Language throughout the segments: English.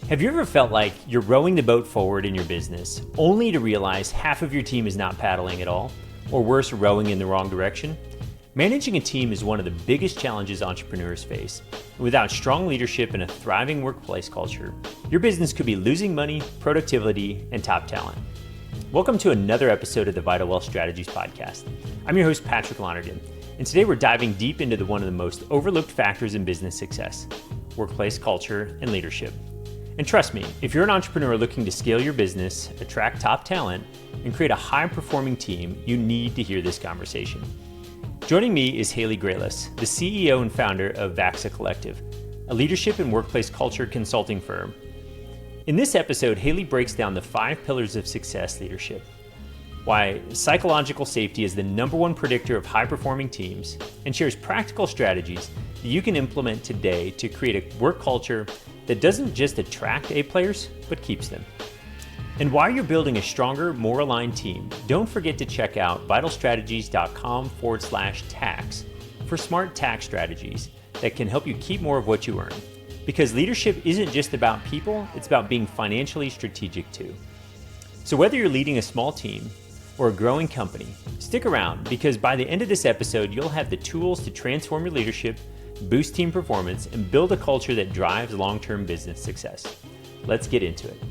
Have you ever felt like you're rowing the boat forward in your business only to realize half of your team is not paddling at all, or worse, rowing in the wrong direction? Managing a team is one of the biggest challenges entrepreneurs face. Without strong leadership and a thriving workplace culture, your business could be losing money, productivity, and top talent. Welcome to another episode of the Vital Wealth Strategies podcast. I'm your host, Patrick Lonergan, and today we're diving deep into one of the most overlooked factors in business success: workplace culture and leadership. And trust me, if you're an entrepreneur looking to scale your business, attract top talent, and create a high-performing team, you need to hear this conversation. Joining me is Haley Grayless, the CEO and founder of Vaxa Collective, a leadership and workplace culture consulting firm. In this episode, Haley breaks down the 5 pillars of success leadership, why psychological safety is the #1 predictor of high-performing teams, and shares practical strategies that you can implement today to create a work culture that doesn't just attract A players, but keeps them. And while you're building a stronger, more aligned team, don't forget to check out vitalstrategies.com/tax for smart tax strategies that can help you keep more of what you earn. Because leadership isn't just about people, it's about being financially strategic too. So whether you're leading a small team or a growing company, stick around, because by the end of this episode, you'll have the tools to transform your leadership, boost team performance, and build a culture that drives long-term business success. Let's get into it.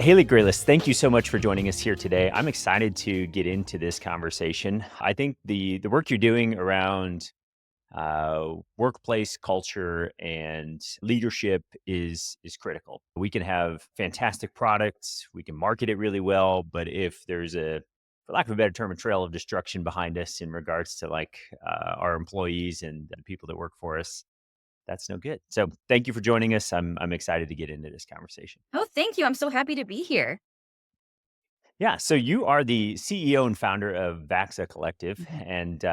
Haley Grayless, thank you so much for joining us here today. I'm excited to get into this conversation. I think the work you're doing around workplace culture and leadership is critical. We can have fantastic products, we can market it really well, but if there's for lack of a better term, a trail of destruction behind us in regards to our employees and the people that work for us, that's no good. So thank you for joining us. I'm excited to get into this conversation. Oh, thank you. I'm so happy to be here. Yeah. So you are the CEO and founder of Vaxa Collective. Mhm. And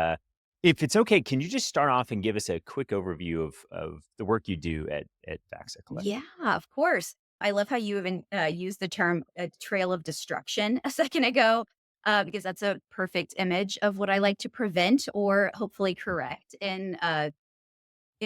if it's okay, can you just start off and give us a quick overview of the work you do at Vaxa Yeah, Collective? of course. I love how you even used the term trail of destruction a second ago, because that's a perfect image of what I like to prevent or hopefully correct in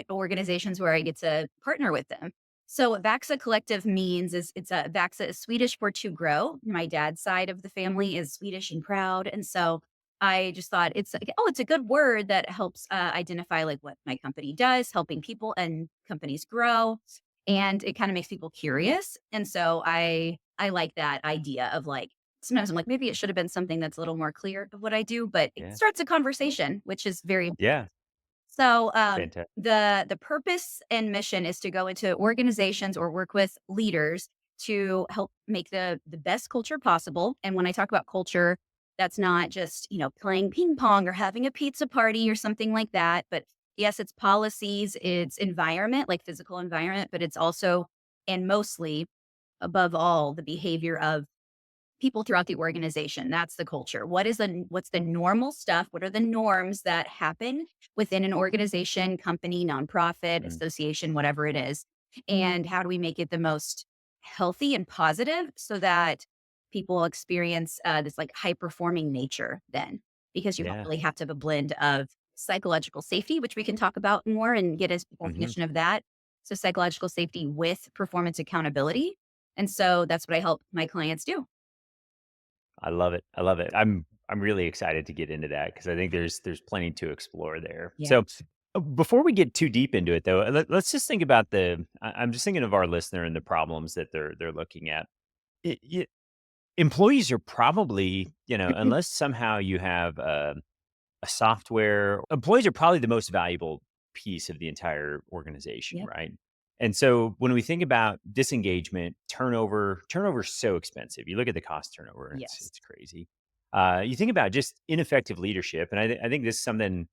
organizations where I get to partner with them. So what Vaxa Collective means is Vaxa is Swedish for to grow. My dad's side of the family is Swedish and proud. And so I just thought it's like, oh, it's a good word that helps identify like what my company does, helping people and companies grow. And it kind of makes people curious. And so I like that idea of like, sometimes I'm like, maybe it should have been something that's a little more clear of what I do, but it Yeah. starts a conversation, which is very Yeah. so, Fantastic. the purpose and mission is to go into organizations or work with leaders to help make the best culture possible. And when I talk about culture, that's not just, playing ping pong or having a pizza party or something like that. But yes, it's policies, it's environment, like physical environment, but it's also and mostly above all the behavior of people throughout the organization. That's the culture. What's the normal stuff? What are the norms that happen within an organization, company, nonprofit, Mm. association, whatever it is? And how do we make it the most healthy and positive so that people experience this like high performing nature then? Because you Yeah. really have to have a blend of psychological safety, which we can talk about more and get a Hmm. definition of that. So psychological safety with performance accountability. And so that's what I help my clients do. I love it. I love it. I'm really excited to get into that because I think there's plenty to explore there. Yeah. So before we get too deep into it, though, let's just think about I'm just thinking of our listener and the problems that they're looking at. It, employees are probably, unless somehow you have a software, employees are probably the most valuable piece of the entire organization, Yep. right? And so when we think about disengagement, turnover is so expensive. You look at the cost of turnover, and it's Yes. it's crazy. You think about just ineffective leadership, and I think this is something.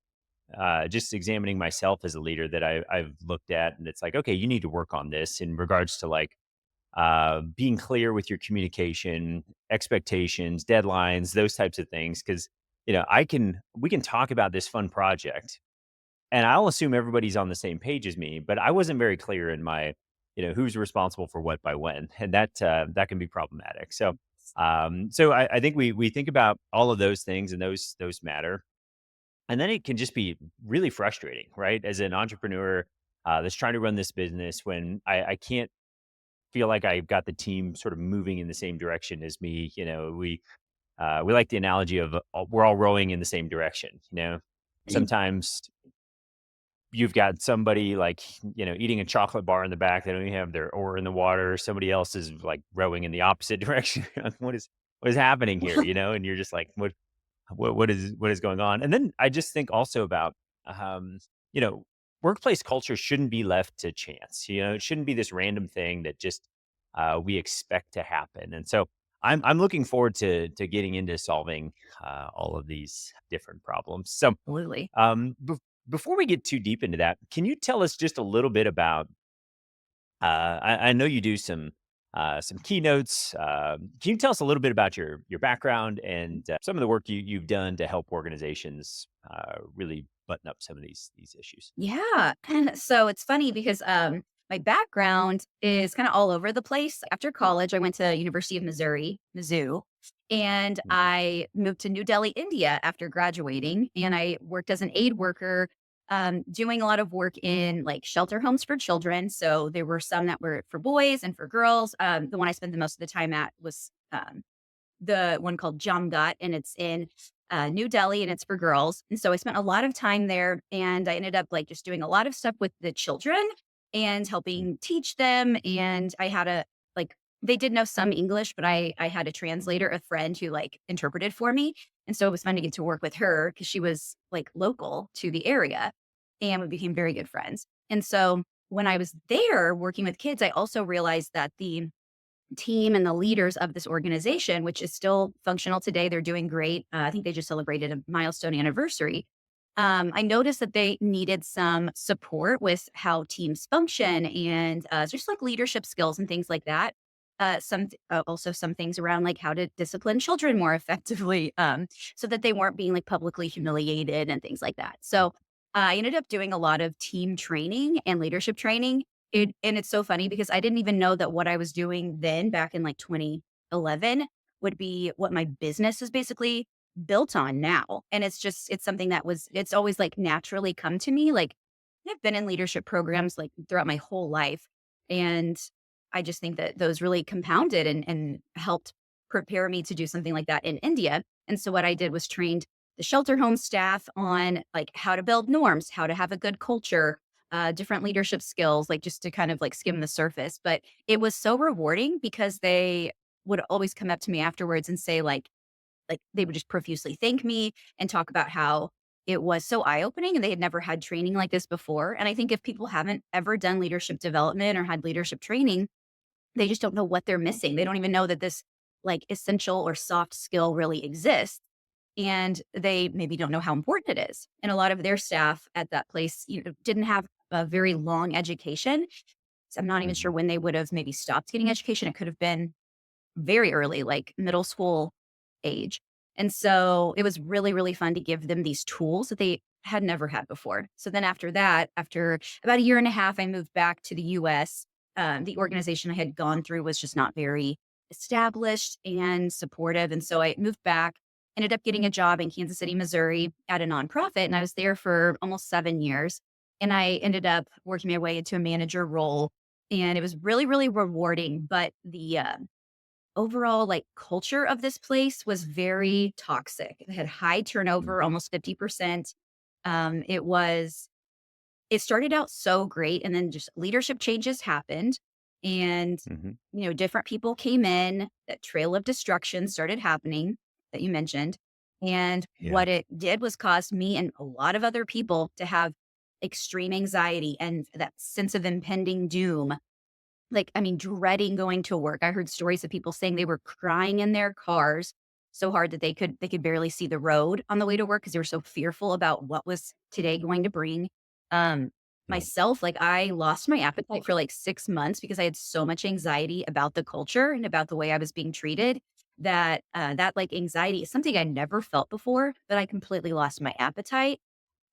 Just examining myself as a leader that I've looked at, and it's like, okay, you need to work on this in regards to being clear with your communication, expectations, deadlines, those types of things. Because we can talk about this fun project, and I'll assume everybody's on the same page as me, but I wasn't very clear in my, who's responsible for what by when, and that can be problematic. So I think we think about all of those things, and those matter, and then it can just be really frustrating, right? As an entrepreneur that's trying to run this business, when I can't feel like I've got the team sort of moving in the same direction as me. We like the analogy of we're all rowing in the same direction. Sometimes you've got somebody like, eating a chocolate bar in the back. They don't even have their oar in the water. Somebody else is like rowing in the opposite direction. What is happening here? And you're just like, what is going on? And then I just think also about, um, you know, workplace culture shouldn't be left to chance. It shouldn't be this random thing that just we expect to happen. And so I'm looking forward to getting into solving all of these different problems. So Absolutely. um, bef- before we get too deep into that, can you tell us just a little bit about? I know you do some keynotes. Can you tell us a little bit about your background and some of the work you've done to help organizations really button up some of these issues? Yeah. So it's funny because my background is kind of all over the place. After college, I went to University of Missouri, Mizzou, and Mhm. I moved to New Delhi, India after graduating. And I worked as an aid worker, doing a lot of work in like shelter homes for children. So there were some that were for boys and for girls. The one I spent the most of the time at was the one called Jamgat, and it's in New Delhi, and it's for girls. And so I spent a lot of time there, and I ended up like just doing a lot of stuff with the children and Mm. helping teach them. And I had a like they did know some English, but I had a translator, a friend who like interpreted for me, and so it was fun to get to work with her because she was like local to the area, and we became very good friends. And so when I was there working with kids, I also realized that the team and the leaders of this organization, which is still functional today. They're doing great. I think they just celebrated a milestone anniversary. I noticed that they needed some support with how teams function and just like leadership skills and things like that. Also some things around like how to discipline children more effectively, so that they weren't being like publicly humiliated and things like that. So I ended up doing a lot of team training and leadership training and it's so funny because I didn't even know that what I was doing then back in like 2011 would be what my business is basically built on now. And it's something that it's always like naturally come to me. Like I've been in leadership programs like throughout my whole life. And I just think that those really compounded and helped prepare me to do something like that in India. And so what I did was trained the shelter home staff on like how to build norms, how to have a good culture, different leadership skills, like just to kind of like skim the surface. But it was so rewarding because they would always come up to me afterwards and say like they would just profusely thank me and talk about how it was so eye opening and they had never had training like this before. And I think if people haven't ever done leadership development or had leadership training, they just don't know what they're missing. They don't even know that this like essential or soft skill really exists and they maybe don't know how important it is. And a lot of their staff at that place, didn't have a very long education. So I'm not even sure Mhm. when they would have maybe stopped getting education. It could have been very early, like middle school age. And so it was really, really fun to give them these tools that they had never had before. So then after that, after about a year and a half, I moved back to the US. The organization I had gone through was just not very established and supportive. And so I moved back, ended up getting a job in Kansas City, Missouri at a nonprofit. And I was there for almost 7 years. And I ended up working my way into a manager role. And it was really, really rewarding. But the overall, like, culture of this place was very toxic. It had high Mm. turnover, almost 50%. It started out so great, and then just leadership changes happened, and, Mhm. different people came in, that trail of destruction started happening that you mentioned, and Yeah. what it did was cause me and a lot of other people to have extreme anxiety and that sense of impending doom like, I mean, dreading going to work. I heard stories of people saying they were crying in their cars so hard that they could barely see the road on the way to work because they were so fearful about what was today going to bring. Um, Yeah. Myself, like I lost my appetite for like 6 months because I had so much anxiety about the culture and about the way I was being treated that like anxiety is something I never felt before, but I completely lost my appetite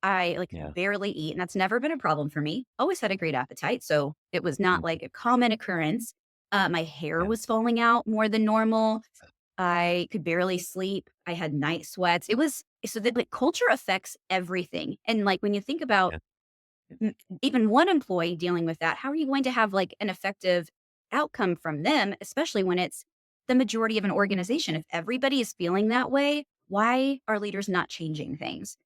I, like, Yeah. barely eat, and that's never been a problem for me. Always had a great appetite, so it was not, Mhm. like, a common occurrence. My hair Yeah. was falling out more than normal. I could barely sleep. I had night sweats. It was so that, like, culture affects everything, and, like, when you think about Yeah. even one employee dealing with that, how are you going to have, like, an effective outcome from them, especially when it's the majority of an organization. If everybody is feeling that way, why are leaders not changing things?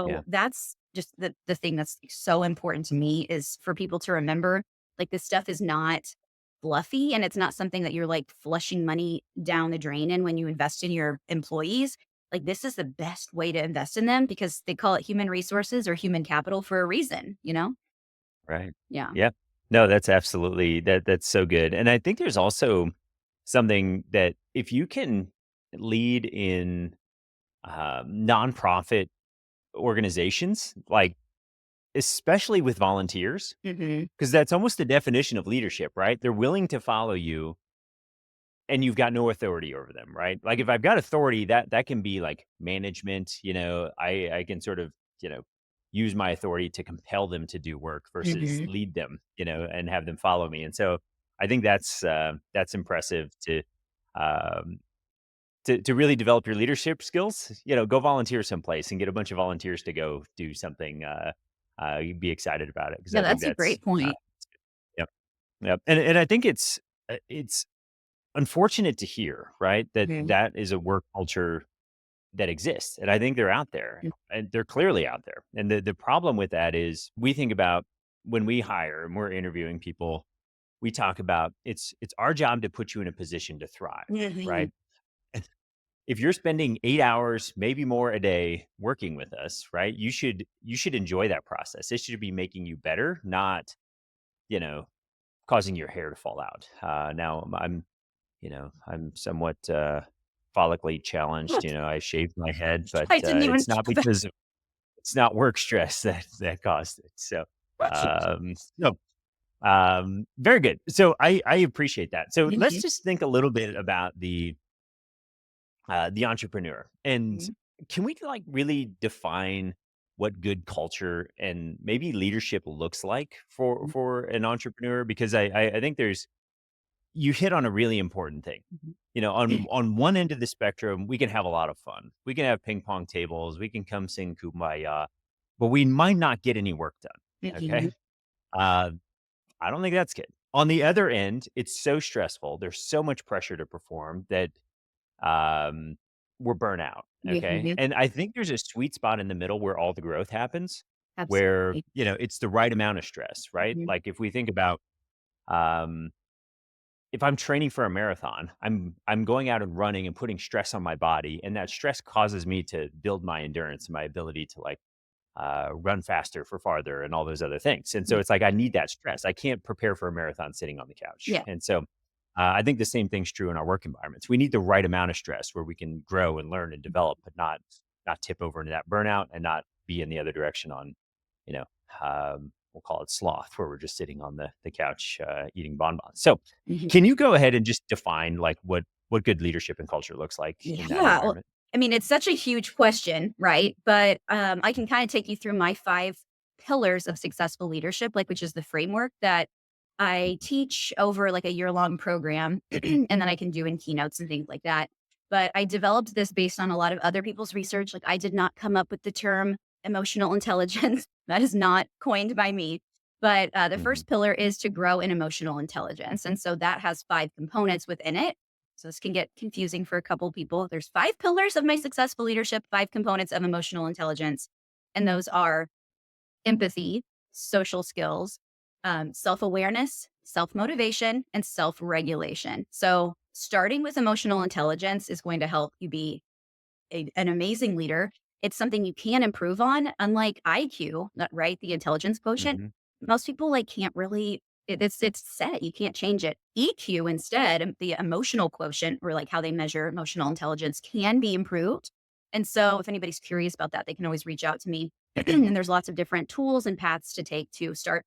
Yeah. So that's just the thing that's so important to me is for people to remember, like, this stuff is not fluffy, and it's not something that you're like flushing money down the drain in when you invest in your employees. Like, this is the best way to invest in them because they call it human resources or human capital for a reason, you know? Right. Yeah. Yeah. No, that's absolutely that's so good. And I think there's also something that if you can lead in nonprofit organizations, like especially with volunteers, Mhm. because that's almost the definition of leadership, right? They're willing to follow you and you've got no authority over them, right? Like if I've got authority, that can be like management, I can sort of, use my authority to compel them to do work versus Mhm. lead them, and have them follow me. And so I think that's impressive um to really develop your leadership skills, go volunteer someplace and get a bunch of volunteers to go do something. You'd be excited about it because Yeah, I think that's a that's great point. yep, yep. And I think it's unfortunate to hear, right, that Mhm. that is a work culture that exists, and I think they're out there, Mm. and they're clearly out there, and the problem with that is we think about when we hire and we're interviewing people, we talk about it's our job to put you in a position to thrive, Mhm. right? And if you're spending 8 hours, maybe more a day working with us, right, you should enjoy that process. It should be making you better, not, you know, causing your hair to fall out. Now I'm somewhat, follically challenged, I shaved my head, but, I didn't even it's think not about because it's not work stress that caused it. So, no, very good. So I appreciate that. So let's Mhm. just think a little bit about the entrepreneur, and Mhm. can we, like, really define what good culture and maybe leadership looks like for an entrepreneur? Because I think you hit on a really important thing. Mhm. On one end of the spectrum, we can have a lot of fun. We can have ping pong tables. We can come sing kumbaya, but we might not get any work done. Mhm. Okay. Uh, I don't think that's good. On the other end, it's so stressful. There's so much pressure to perform that um, we're burnt out. Okay. Mhm. And I think there's a sweet spot in the middle where all the growth happens, where, Absolutely. it's the right amount of stress, right? Mhm. Like if we think about, um, if I'm training for a marathon, I'm going out and running and putting stress on my body, and that stress causes me to build my endurance and my ability to, like, run faster for farther and all those other things. And so Yeah. it's like I need that stress. I can't prepare for a marathon sitting on the couch. Yeah. And so I think the same thing's true in our work environments. We need the right amount of stress where we can grow and learn and develop, but not tip over into that burnout and not be in the other direction on, you know, we'll call it sloth, where we're just sitting on the couch eating bonbons. So, Mhm. can you go ahead and just define, like, what good leadership and culture looks like in that Yeah. Well, environment? I mean, it's such a huge question, right? But I can kind of take you through my 5 pillars of successful leadership, like, which is the framework that I Mhm. teach over like a year-long program, and then I can do in keynotes and things like that. But I developed this based on a lot of other people's research. Like, I did not come up with the term emotional intelligence. That is not coined by me. But the Mhm. first pillar is to grow in emotional intelligence. And so that has 5 components within it. So this can get confusing for a couple people. There's 5 pillars of my successful leadership, 5 components of emotional intelligence. And those are empathy, social skills, self awareness, self motivation, and self regulation. So starting with emotional intelligence is going to help you be an amazing leader. It's something you can improve on, unlike IQ, right? The intelligence quotient. Mhm. Most people like can't really. It's set. You can't change it. EQ instead, the emotional quotient, or like how they measure emotional intelligence, can be improved. And so, if anybody's curious about that, they can always reach out to me. And there's lots of different tools and paths to take to start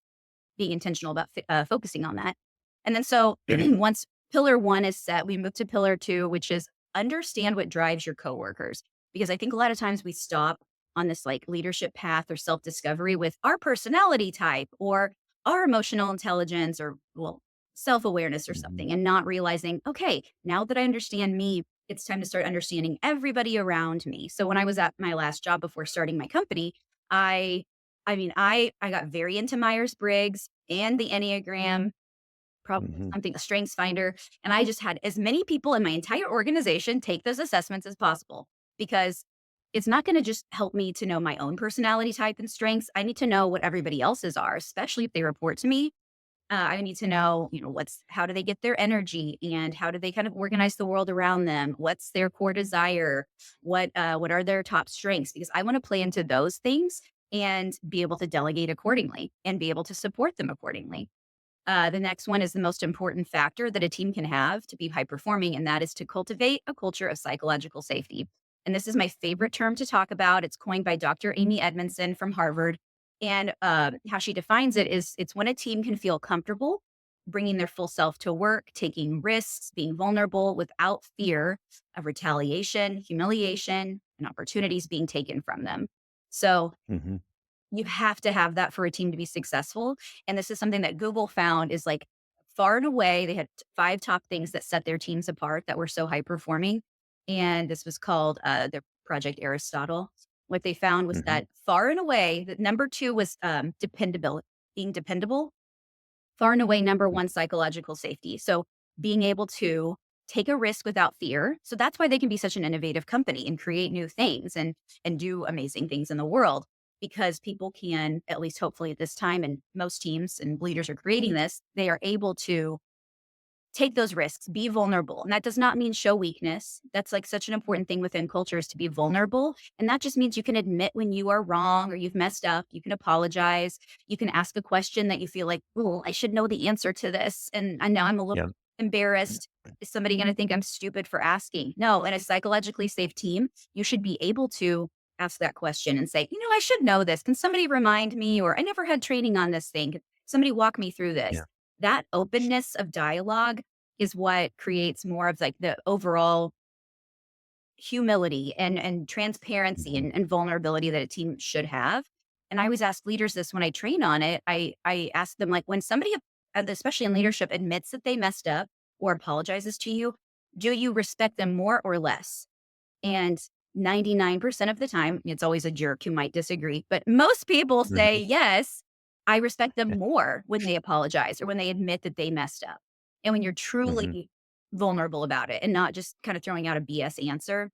being intentional about focusing on that. And then, so once pillar one is set, we move to pillar two, which is understand what drives your coworkers. Because I think a lot of times we stop on this like leadership path or self discovery with our personality type or our emotional intelligence or, well, self awareness or Mhm. something, and not realizing, okay, now that I understand me, it's time to start understanding everybody around me. So when I was at my last job before starting my company, I I mean, I got very into Myers-Briggs and the Enneagram, probably Hmm. something, a strengths finder. And I just had as many people in my entire organization take those assessments as possible because it's not going to just help me to know my own personality type and strengths. I need to know what everybody else's are, especially if they report to me. I need to know, how do they get their energy and how do they kind of organize the world around them? What's their core desire? What are their top strengths? Because I want to play into those things and be able to delegate accordingly and be able to support them accordingly. The next one is the most important factor that a team can have to be high performing, and that is to cultivate a culture of psychological safety. And this is my favorite term to talk about. It's coined by Dr. Amy Edmondson from Harvard. And how she defines it is it's when a team can feel comfortable bringing their full self to work, taking risks, being vulnerable without fear of retaliation, humiliation, and opportunities being taken from them. So Hmm. you have to have that for a team to be successful, and this is something that Google found is, like, far and away, they had 5 top things that set their teams apart that were so high performing, and this was called, the Project Aristotle. What they found was Hmm. that far and away, the number 2 was, dependability, being dependable. Far and away, number 1, psychological safety. So being able to take a risk without fear. So that's why they can be such an innovative company and create new things and do amazing things in the world because people can, at least hopefully at this time, and most teams and leaders are creating this, they are able to take those risks, be vulnerable. And that does not mean show weakness. That's like such an important thing within culture is to be vulnerable. And that just means you can admit when you are wrong or you've messed up. You can apologize. You can ask a question that you feel like, oh, I should know the answer to this. And I know I'm a little Yeah. embarrassed. Is somebody going to think I'm stupid for asking? No, in a psychologically safe team, you should be able to ask that question and say, I should know this. Can somebody remind me? Or I never had training on this thing. Can somebody walk me through this? Yeah. That openness of dialogue is what creates more of like the overall humility and transparency Hmm. and vulnerability that a team should have. And I always ask leaders this when I train on it. I ask them like when somebody, especially in leadership, admits that they messed up or apologizes to you, do you respect them more or less? And 99% of the time, it's always a jerk who might disagree, but most people say, Hmm. yes, I respect them more when they apologize or when they admit that they messed up. And when you're Hmm. truly vulnerable about it and not just kind of throwing out a BS answer.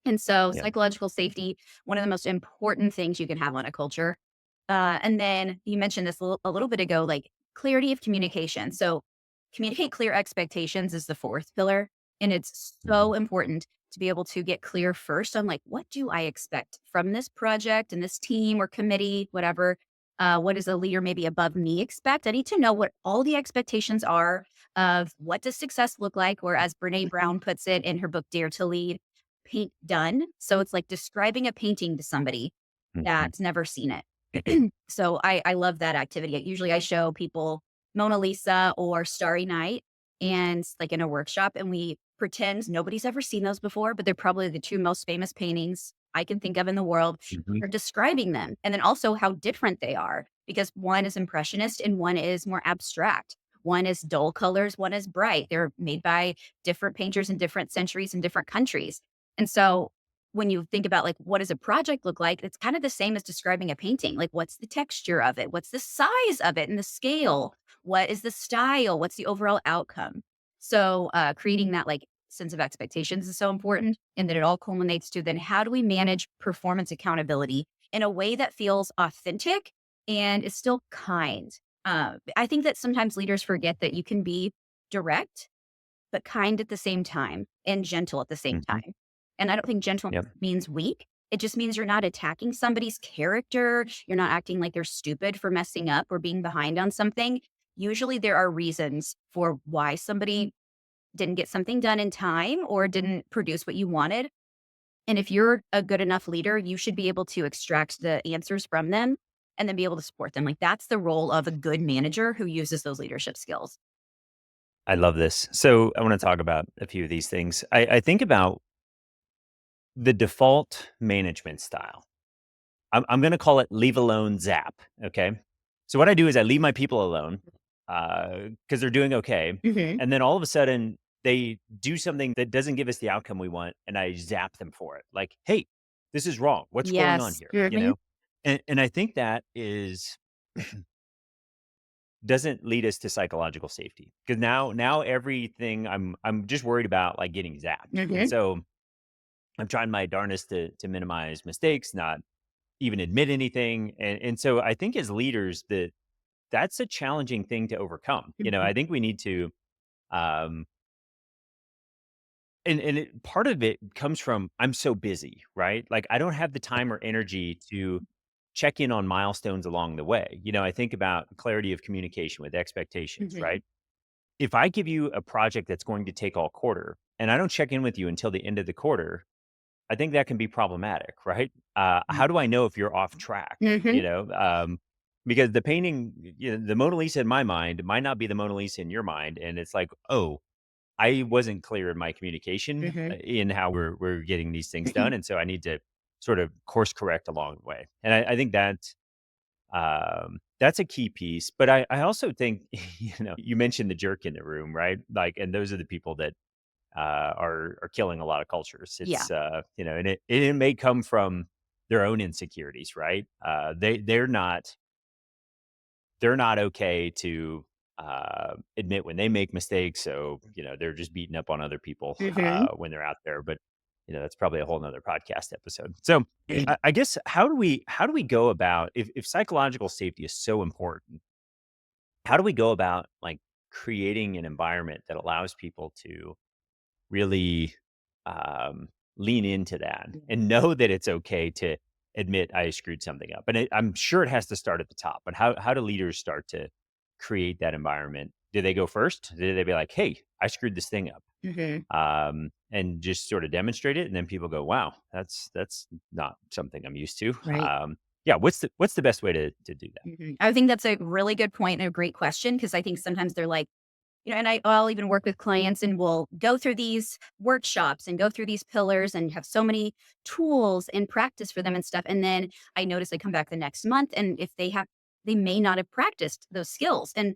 And so, Yeah. psychological safety, one of the most important things you can have on a culture. And then you mentioned this a little bit ago, like clarity of communication. So, communicate clear expectations is the fourth pillar. And it's Hmm. so important to be able to get clear first on like, what do I expect from this project and this team or committee, whatever? What does a leader maybe above me expect? I need to know what all the expectations are of what does success look like, or as Brene Brown puts it in her book, Dare to Lead, paint done. So it's like describing a painting to somebody Hmm. that's never seen it. So I love that activity. Usually I show people Mona Lisa or Starry Night and like in a workshop and we pretend nobody's ever seen those before, but they're probably the 2 most famous paintings I can think of in the world. Hmm. We're describing them and then also how different they are because one is impressionist and one is more abstract. One is dull colors, one is bright. They're made by different painters in different centuries and different countries. And so when you think about like what does a project look like, it's kind of the same as describing a painting. Like what's the texture of it? What's the size of it and the scale? What is the style? What's the overall outcome? So creating that like sense of expectations is so important. And then it all culminates to then how do we manage performance accountability in a way that feels authentic and is still kind? I think that sometimes leaders forget that you can be direct but kind at the same time and gentle at the same Hmm. time. And I don't think gentle Yep. means weak. It just means you're not attacking somebody's character. You're not acting like they're stupid for messing up or being behind on something. Usually there are reasons for why somebody didn't get something done in time or didn't produce what you wanted. And if you're a good enough leader, you should be able to extract the answers from them and then be able to support them. Like that's the role of a good manager who uses those leadership skills. I love this. So I want to talk about a few of these things. I think about the default management style. I'm going to call it leave alone zap. Okay. So what I do is I leave my people alone because they're doing okay. Hmm. And then all of a sudden they do something that doesn't give us the outcome we want. And I zap them for it. Like, hey, this is wrong. What's going on Yes. here? Mhm. And I think that is doesn't lead us to psychological safety. Because now everything I'm just worried about like getting zapped. And Hmm. so I'm trying my darndest to minimize mistakes, not even admit anything. And so I think as leaders that's a challenging thing to overcome. Hmm. I think we need to um part of it comes from I'm so busy, right? Like I don't have the time or energy to check in on milestones along the way. I think about clarity of communication with expectations, Hmm. right? If I give you a project that's going to take all quarter and I don't check in with you until the end of the quarter, I think that can be problematic, right? How do I know if you're off track? Hmm. Because the painting, the Mona Lisa in my mind might not be the Mona Lisa in your mind, and it's like, oh, I wasn't clear in my communication Hmm. in how we're getting these things done, and so I need to sort of course correct along the way. And I think that's a key piece. But I also think, you mentioned the jerk in the room, right? Like, and those are the people that are killing a lot of cultures. Yeah. It's and it may come from their own insecurities, right? They're not okay to admit when they make mistakes. So they're just beating up on other people Hmm. when they're out there. But that's probably a whole nother podcast episode. So I guess how do we go about if psychological safety is so important? How do we go about like creating an environment that allows people to really lean into that and know that it's okay to admit I screwed something up. And I'm sure it has to start at the top. But how do leaders start to create that environment? Do they go first? Do they be like, "Hey, I screwed this thing up," Hmm. and just sort of demonstrate it, and then people go, "Wow, that's not something I'm used to." Right. Yeah, what's the best way to do that? I think that's a really good point and a great question because I think sometimes they're like, and I'll even work with clients and we'll go through these workshops and go through these pillars and have so many tools and practice for them and stuff. And then I notice I come back the next month and if they may not have practiced those skills. And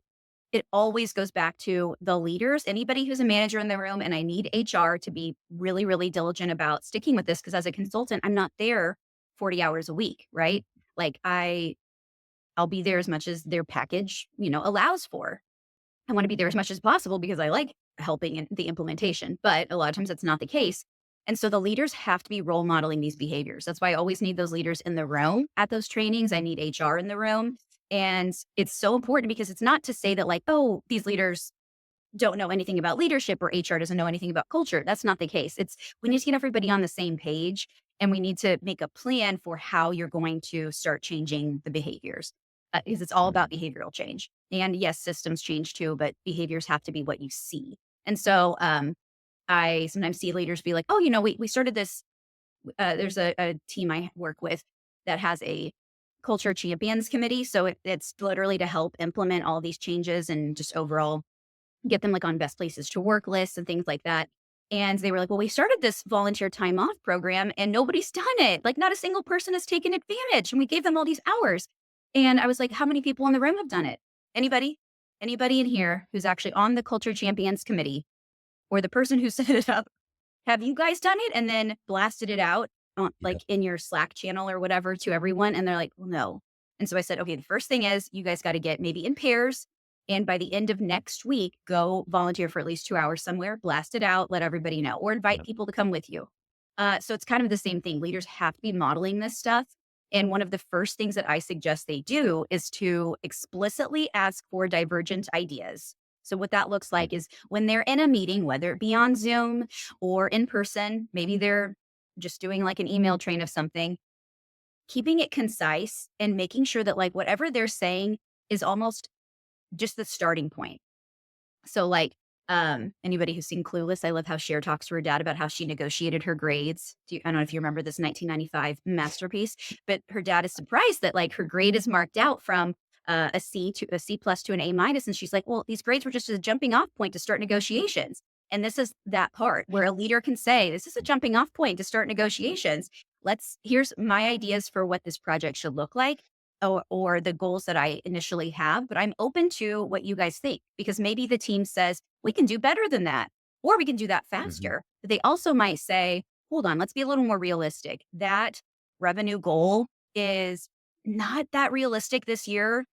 it always goes back to the leaders, anybody who's a manager in the room. And I need HR to be really, really diligent about sticking with this because as a consultant, I'm not there 40 hours a week, right? Like I'll be there as much as their package, allows for. I want to be there as much as possible because I like helping in the implementation, but a lot of times that's not the case. And so the leaders have to be role modeling these behaviors. That's why I always need those leaders in the room at those trainings. I need HR in the room. And it's so important because it's not to say that, like, oh, these leaders don't know anything about leadership or HR doesn't know anything about culture. That's not the case. It's we need to get everybody on the same page and we need to make a plan for how you're going to start changing the behaviors because it's all about Mhm. behavioral change. And yes, systems change too, but behaviors have to be what you see. And so I sometimes see leaders be like, oh, we started this. There's a team I work with that has a culture champions committee. So it's literally to help implement all these changes and just overall get them like on best places to work lists and things like that. And they were like, well, we started this volunteer time off program and nobody's done it. Like, not a single person has taken advantage. And we gave them all these hours. And I was like, how many people in the room have done it? Anybody? Anybody in here who's actually on the Culture Champions Committee or the person who set it up? Have you guys done it? And then blasted it out on, Yeah. like in your Slack channel or whatever to everyone. And they're like, well, no. And so I said, okay, the first thing is you guys got to get maybe in pairs. And by the end of next week, go volunteer for at least 2 hours somewhere, blast it out, let everybody know, or invite Yep. people to come with you. So it's kind of the same thing. Leaders have to be modeling this stuff. And one of the first things that I suggest they do is to explicitly ask for divergent ideas. So what that looks Mm. like is when they're in a meeting, whether it be on Zoom or in person, maybe they're just doing like an email train of something, keeping it concise and making sure that like whatever they're saying is almost just the starting point. So like anybody who's seen Clueless, I love how Cher talks to her dad about how she negotiated her grades. I don't know if you remember this 1995 masterpiece, but her dad is surprised that like her grade is marked out from a C to a C plus to an A minus. And she's like, well, these grades were just a jumping off point to start negotiations. And this is that part where a leader can say, this is a jumping off point to start negotiations. Here's my ideas for what this project should look like or the goals that I initially have, but I'm open to what you guys think because maybe the team says we can do better than that or we can do that Mhm. faster. But they also might say, hold on, let's be a little more realistic. That revenue goal is not that realistic this year.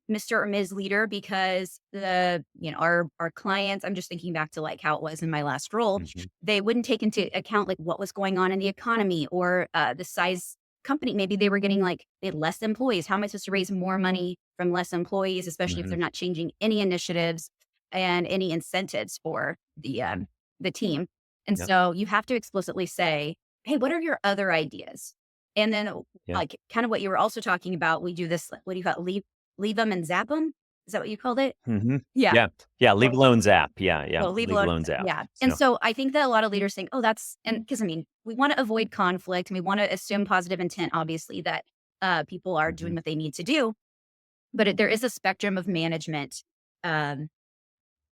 Mr. or Ms. Leader because our clients, I'm just thinking back to like how it was in my last role, Hmm. they wouldn't take into account like what was going on in the economy or the size company. Maybe they were getting like they had less employees. How am I supposed to raise more money from less employees, especially if Hmm. they're not changing any initiatives and any incentives for the team? And Yep. so you have to explicitly say, "Hey, what are your other ideas?" And then Yeah. like kind of what you were also talking about, we do this. What do you call it? Leave them and zap them. Is that what you called it? Hmm. Yeah. Yeah. Yeah. Leave alone zap. Yeah. Yeah. Well, leave Leave alone. alone zap. Yeah. And So. so I think that a lot of leaders think, oh, that's, and because I mean, we want to avoid conflict and we want to assume positive intent, obviously, that people are doing Hmm. what they need to do. But there is a spectrum of management um,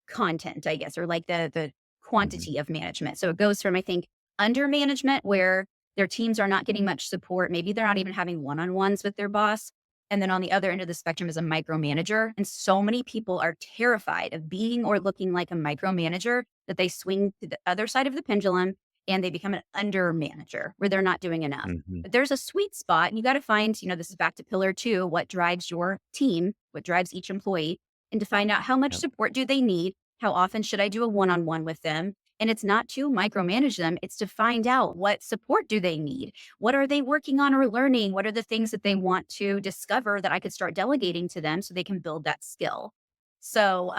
content, I guess, or like the Hmm. quantity of management. So it goes from, I think, under management where their teams are not getting much support. Maybe they're not even having one-on-ones with their boss. And then on the other end of the spectrum is a micromanager. And so many people are terrified of being or looking like a micromanager that they swing to the other side of the pendulum and they become an under manager where they're not doing enough. Hmm. But there's a sweet spot, and you got to find, this is back to pillar two, what drives your team, what drives each employee, and to find out how much Yep. support do they need. How often should I do a one-on-one with them? And it's not to micromanage them. It's to find out what support do they need? What are they working on or learning? What are the things that they want to discover that I could start delegating to them so they can build that skill? So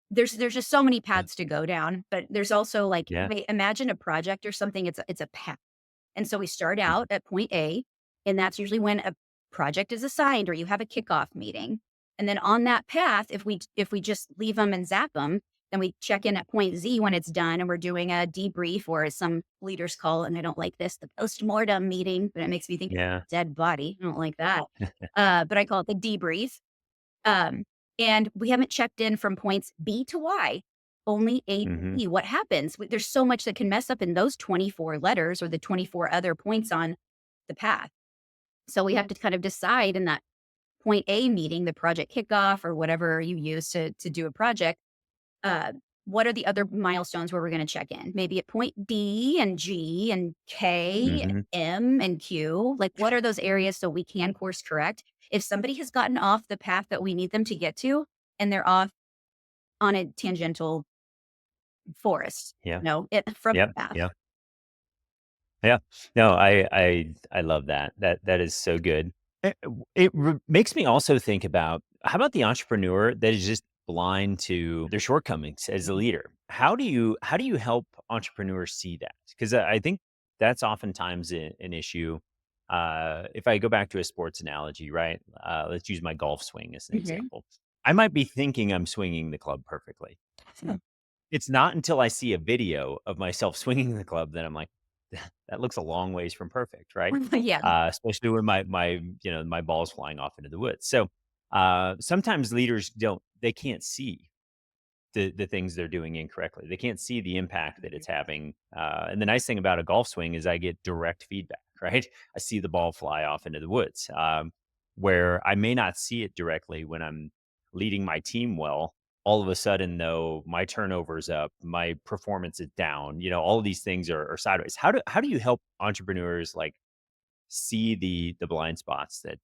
there's just so many Yeah. paths to go down, but there's also like Yeah. imagine a project or something. It's a path. And so we start Mhm. out at point A, and that's usually when a project is assigned or you have a kickoff meeting. And then on that path, if we just leave them and zap them, then we check in at point Z when it's done and we're doing a debrief, or as some leaders call it, and I don't like this, the post-mortem meeting, but it makes me think of Yeah. a dead body. I don't like that. But I call it the debrief. Um, and we haven't checked in from points B to Y, only A to Hmm. E. What happens? There's so much that can mess up in those 24 letters or the 24 other points on the path. So we have to kind of decide in that point A meeting, the project kickoff or whatever you use to do a project, uh, what are the other milestones where we're going to check in? Maybe at point D and G and K, Hmm. M and Q. Like, what are those areas so we can course correct? If somebody has gotten off the path that we need them to get to, and they're off on a tangential forest, Yeah. from Yep. the path. Yeah. Yeah. No, I love that. That is so good. Makes me also think about how about the entrepreneur that is just blind to their shortcomings as a Mhm. leader? How do you help entrepreneurs see that? Because I think that's oftentimes an issue. If I go back to a sports analogy, right? Let's use my golf swing as an Mhm. example. I might be thinking I'm swinging the club perfectly. It's not until I see a video of myself swinging the club that I'm like, that looks a long ways from perfect, right? Yeah. Especially when my ball's flying off into the woods. So sometimes leaders they can't see the things they're doing incorrectly. They can't see the impact that Mhm. it's having. And the nice thing about a golf swing is I get direct feedback, right? I see the ball fly off into the woods, where I may not see it directly when I'm leading my team well. All of a sudden, though, my turnover's up, my performance is down. All of these things are sideways. How do you help entrepreneurs like see the blind spots that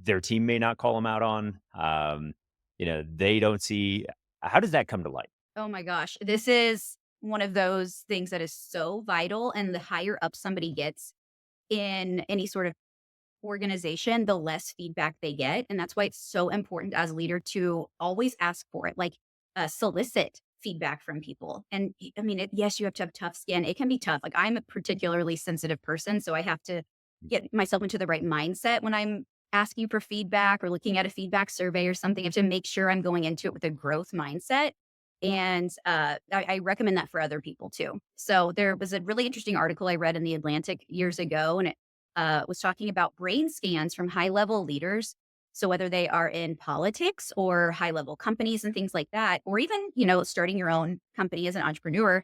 their team may not call them out on? They don't see. How does that come to light? Oh my gosh. This is one of those things that is so vital. And the higher up somebody gets in any sort of organization, the less feedback they get. And that's why it's so important as a leader to always ask for it, like solicit feedback from people. And I mean, yes, you have to have tough skin. It can be tough. Like I'm a particularly sensitive person. So I have to get myself into the right mindset when I'm asking for feedback or looking at a feedback survey or something. I have to make sure I'm going into it with a growth mindset. And I recommend that for other people too. So there was a really interesting article I read in the Atlantic years ago, and it was talking about brain scans from high level leaders. So whether they are in politics or high level companies and things like that, or even, starting your own company as an entrepreneur,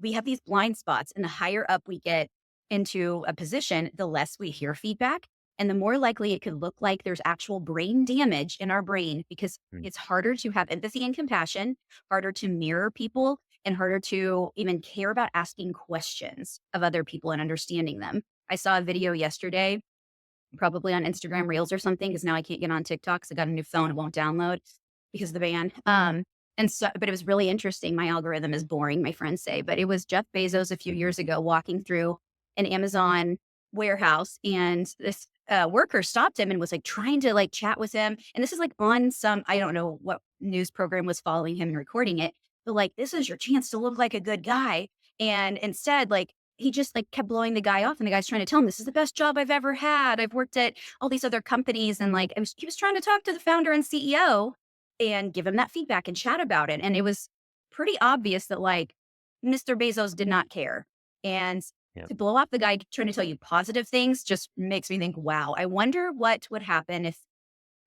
we have these blind spots. And the higher up we get into a position, the less we hear feedback. And the more likely it could look like there's actual brain damage in our brain because Mm. it's harder to have empathy and compassion, harder to mirror people, and harder to even care about asking questions of other people and understanding them. I saw a video yesterday probably on Instagram Reels or something, because now I can't get on TikTok 'cause I got a new phone, it won't download because of the ban. And so but it was really interesting. My algorithm is boring, my friends say, but it was Jeff Bezos a few years ago walking through an Amazon warehouse, and this, worker stopped him and was, like, trying to, like, chat with him, and this is, like, on some I don't know what news program was following him and recording it, but, like, "This is your chance to look like a good guy," and instead, like, he just, like, kept blowing the guy off, and the guy's trying to tell him, "This is the best job I've ever had. I've worked at all these other companies," and, like, he was trying to talk to the founder and CEO and give him that feedback and chat about it, and it was pretty obvious that, like, Mr. Bezos did not care, and Yeah. to blow up the guy trying to tell you positive things just makes me think, "Wow, I wonder what would happen if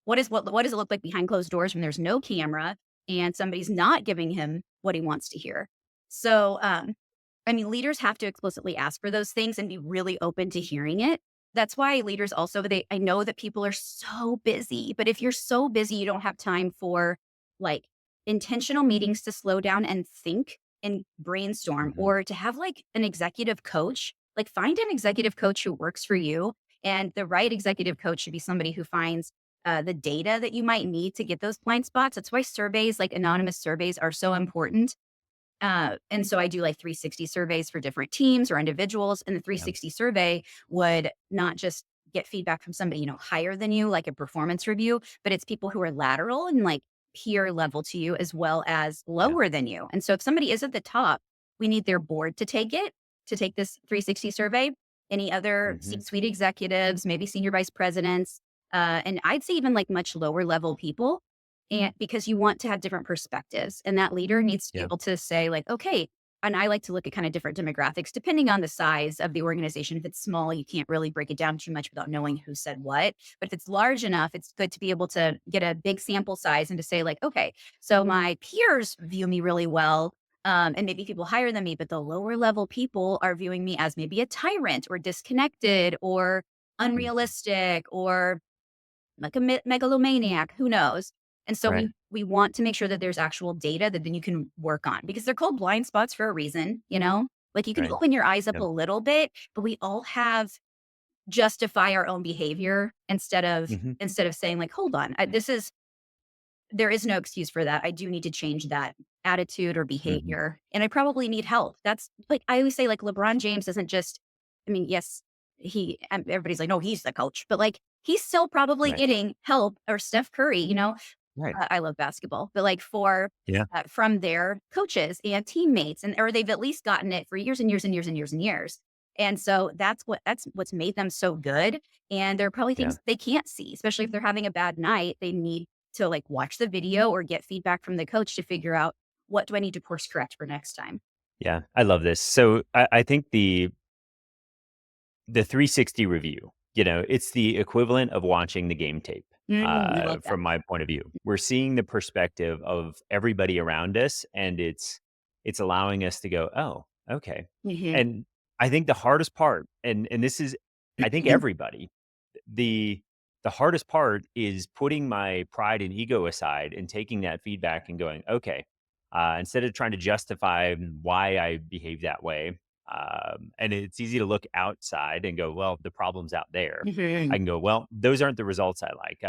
what does it look like behind closed doors when there's no camera and somebody's not giving him what he wants to hear?" So, I mean, leaders have to explicitly ask for those things and be really open to hearing it. That's why leaders also I know that people are so busy, but if you're so busy, you don't have time for like intentional meetings to slow down and think and brainstorm, Hmm. or to have like an executive coach, like find an executive coach who works for you. And the right executive coach should be somebody who finds the data that you might need to get those blind spots. That's why surveys, like anonymous surveys, are so important. And so I do like 360 surveys for different teams or individuals. And the Yeah. 360 survey would not just get feedback from somebody, higher than you, like a performance review, but it's people who are lateral and like peer level to you as well as Yeah. lower than you. And so if somebody is at the top, we need their board to take it, to take this 360 survey. Any other Hmm. C-suite executives, maybe senior vice presidents, and I'd say even like much lower level people, and because you want to have different perspectives, and that leader needs to be Yeah. able to say like, okay, and I like to look at kind of different demographics depending on the size of the organization. If it's small, you can't really break it down too much without knowing who said what. But if it's large enough, it's good to be able to get a big sample size and to say like, okay, so my peers view me really well. And maybe people higher than me, but the lower level people are viewing me as maybe a tyrant or disconnected or Hmm. unrealistic or like a megalomaniac, who knows? And so Right. we want to make sure that there's actual data that then you can work on, because they're called blind spots for a reason, you know? Like you can Right. open your eyes up a Yep. little bit, but we all have justify our own behavior Hmm. instead of saying like, hold on, there is no excuse for that. I do need to change that attitude or Hmm. behavior, and I probably need help. That's like I always say, like LeBron James isn't just. I mean, yes, everybody's like, no, he's the coach, but like he's still probably Right. getting help, or Steph Curry. Right. I love basketball, but like Yeah. from their coaches and teammates, and or they've at least gotten it for years and years and years and years and years. And so that's what's made them so good. And there are probably Yeah. things they can't see, especially if they're having a bad night. They need to like watch the video or get feedback from the coach to figure out, what do I need to course correct for next time. Yeah. I love this. So I think the 360 review, it's the equivalent of watching the game tape. I love that. From my point of view, we're seeing the perspective of everybody around us, and it's allowing us to go, oh, okay. Hmm. And I think the hardest part, and this is, I think everybody, the the hardest part is putting my pride and ego aside and taking that feedback and going, okay, instead of trying to justify why I behave that way. And it's easy to look outside and go, well, the problem's out there. I Hmm. can go, well, those aren't the results I like.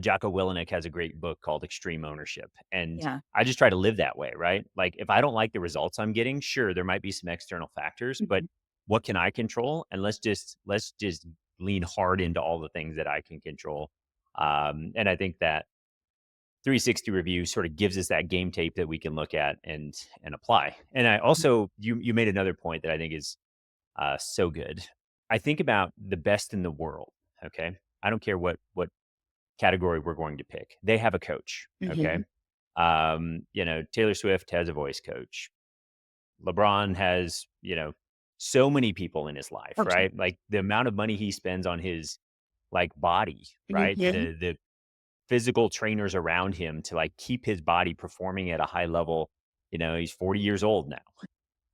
Jocko Willenick has a great book called Extreme Ownership, and Yeah. I just try to live that way, right? Like, if I don't like the results I'm getting, sure, there might be some external factors, but Mhm. what can I control? And let's just lean hard into all the things that I can control. And I think that 360 review sort of gives us that game tape that we can look at and apply. And I also, you made another point that I think is so good. I think about the best in the world. Okay, I don't care what category we're going to pick. They have a coach. Okay. Mhm. Taylor Swift has a voice coach. LeBron has, so many people in his life, Okay. right? Like the amount of money he spends on his like body, right? Mhm. The physical trainers around him to like keep his body performing at a high level. He's 40 years old now.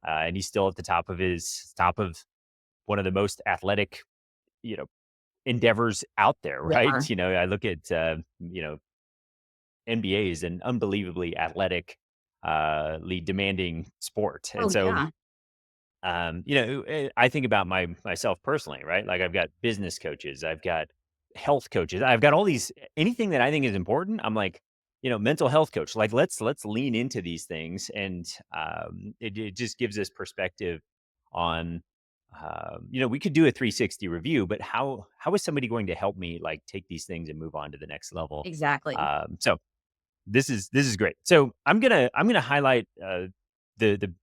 And he's still at the top of one of the most athletic, you know, endeavors out there, Yeah. right? I look at NBA is an unbelievably athletic, demanding sport. And Oh, so yeah. I think about myself personally, right? Like I've got business coaches, I've got health coaches, I've got all these anything that I think is important. I'm like, mental health coach. Like let's lean into these things, and it just gives us perspective on, we could do a 360 review, but how is somebody going to help me like take these things and move on to the next level? Exactly. So this is great. So I'm gonna highlight the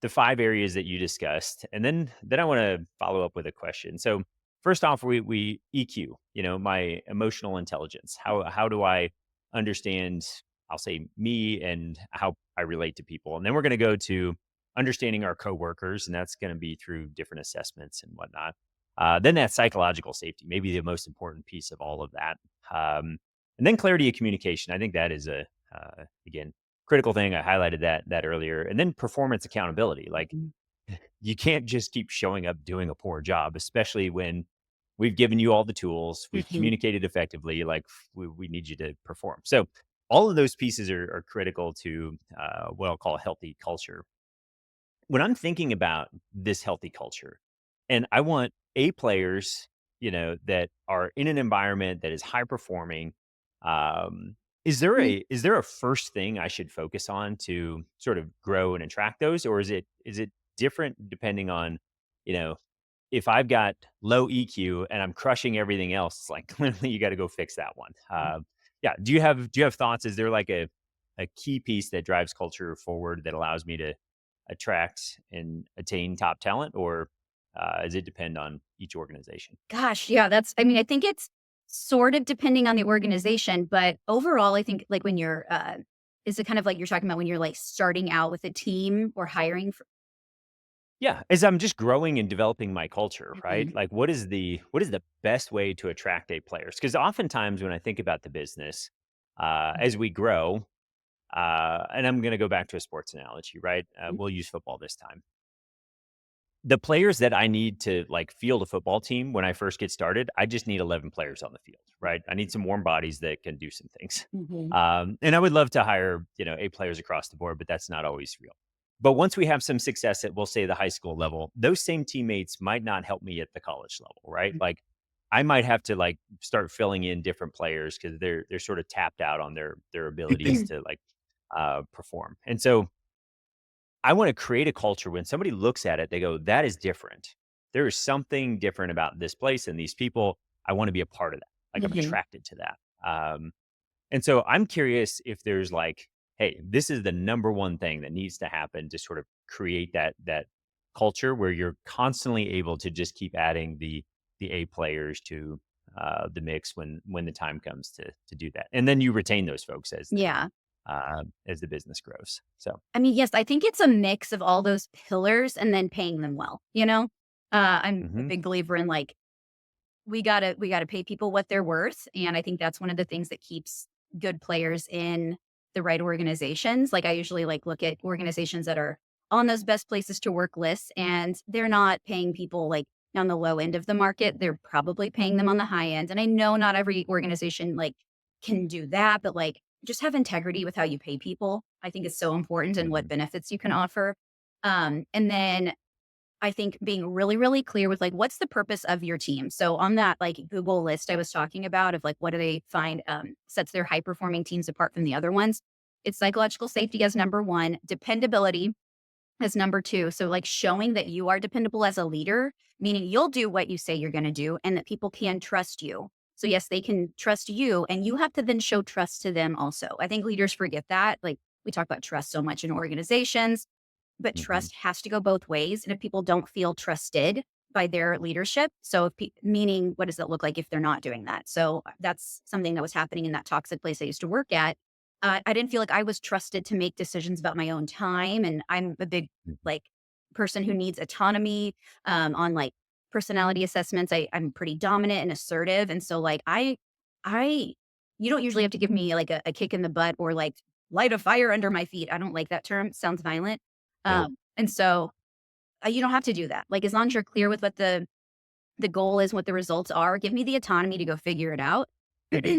the 5 areas that you discussed, and then I wanna follow up with a question. So, first off, we EQ, my emotional intelligence. How do I understand, I'll say, me and how I relate to people? And then we're gonna go to understanding our coworkers, and that's gonna be through different assessments and whatnot. Then that psychological safety, maybe the most important piece of all of that. And then clarity of communication. I think that is again, critical thing. I highlighted that earlier. And then performance accountability. Like Mhm. you can't just keep showing up doing a poor job, especially when we've given you all the tools, we've Mhm. communicated effectively. Like we need you to perform. So all of those pieces are critical to what I'll call a healthy culture. When I'm thinking about this healthy culture, and I want A players, that are in an environment that is high performing, um, is there a first thing I should focus on to sort of grow and attract those, or is it different depending on, you know, if I've got low EQ and I'm crushing everything else, it's like clearly you got to go fix that one. Yeah. Do you have thoughts? Is there like a key piece that drives culture forward that allows me to attract and attain top talent, or does it depend on each organization? Gosh, yeah, I mean, I think it's sort of depending on the organization, but overall, I think like when you're, is it kind of like you're talking about when you're like starting out with a team or hiring for, Yeah, as I'm just growing and developing my culture, right? Mhm. Like, what is the best way to attract A players? Because oftentimes when I think about the business, as we grow, and I'm going to go back to a sports analogy, right? We'll use football this time. The players that I need to like field a football team when I first get started, I just need 11 players on the field, right? I need some warm bodies that can do some things. Mhm. And I would love to hire, A players across the board, but that's not always real. But once we have some success at, we'll say, the high school level, those same teammates might not help me at the college level, right? Like I might have to like start filling in different players because they're sort of tapped out on their abilities to like perform. And so I wanna create a culture when somebody looks at it, they go, "That is different. There is something different about this place and these people. I wanna be a part of that." Like, I'm Mhm. attracted to that. And so I'm curious if there's like, "Hey, this is the number one thing that needs to happen to sort of create that culture where you're constantly able to just keep adding the A players to, the mix when the time comes to do that." And then you retain those folks Yeah. as the business grows. So I mean, yes, I think it's a mix of all those pillars and then paying them well, you know? I'm a mhm. big believer in like, we gotta pay people what they're worth, and I think that's one of the things that keeps good players in the right organizations. Like, I usually, like, look at organizations that are on those best places to work lists, and they're not paying people, like, on the low end of the market, they're probably paying them on the high end, and I know not every organization, like, can do that, but, like, just have integrity with how you pay people, I think is so important and what Mhm, benefits you can offer. And then I think being really, really clear with like, what's the purpose of your team? So on that like Google list I was talking about of like, what do they find sets their high performing teams apart from the other ones? It's psychological safety as number one, dependability as number two. So like showing that you are dependable as a leader, meaning you'll do what you say you're going to do and that people can trust you. So yes, they can trust you and you have to then show trust to them also. I think leaders forget that. Like we talk about trust so much in organizations, but mhm, trust has to go both ways, and if people don't feel trusted by their leadership, so if meaning what does that look like if they're not doing that? So, that's something that was happening in that toxic place I used to work at. I didn't feel like I was trusted to make decisions about my own time, and I'm a big, mhm, like, person who needs autonomy, on, like, personality assessments. I'm pretty dominant and assertive, and so, like, I you don't usually have to give me, like, a kick in the butt or, like, light a fire under my feet. I don't like that term, sounds violent. nope, And so, you don't have to do that. Like, as long as you're clear with what the goal is, what the results are, give me the autonomy to go figure it out.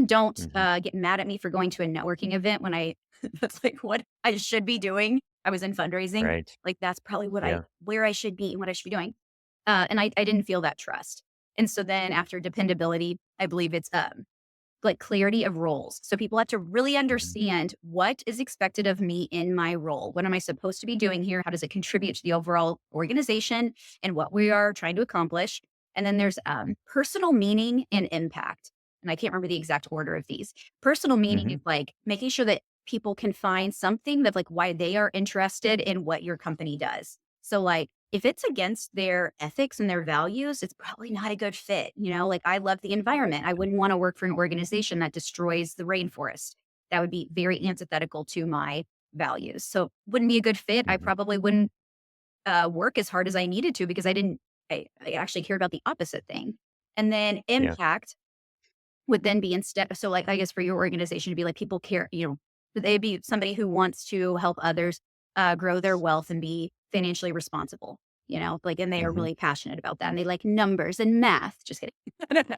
Don't, mhm, get mad at me for going to a networking event when I that's, like, what I should be doing. I was in fundraising. Right. Like that's probably Yeah. where I should be and what I should be doing. And I didn't feel that trust. And so then after dependability, I believe it's like clarity of roles. So people have to really Mhm. understand what is expected of me in my role. What am I supposed to be doing here? How does it contribute to the overall organization and what we are trying to accomplish? And then there's personal meaning and impact. And I can't remember the exact order of these. Personal meaning is Mhm. like making sure that people can find something that like why they are interested in what your company does. So like if it's against their ethics and their values, it's probably not a good fit. You know, like I love the environment. I wouldn't want to work for an organization that destroys the rainforest. That would be very antithetical to my values. So wouldn't be a good fit. I Mhm. probably wouldn't work as hard as I needed to because I actually cared about the opposite thing. And then Yeah. impact would then be instead so, like, I guess for your organization to be like people care, they'd be somebody who wants to help others, grow their wealth and be financially responsible, like, and they are Mhm. really passionate about that, and they like numbers and math. Just kidding. I don't know.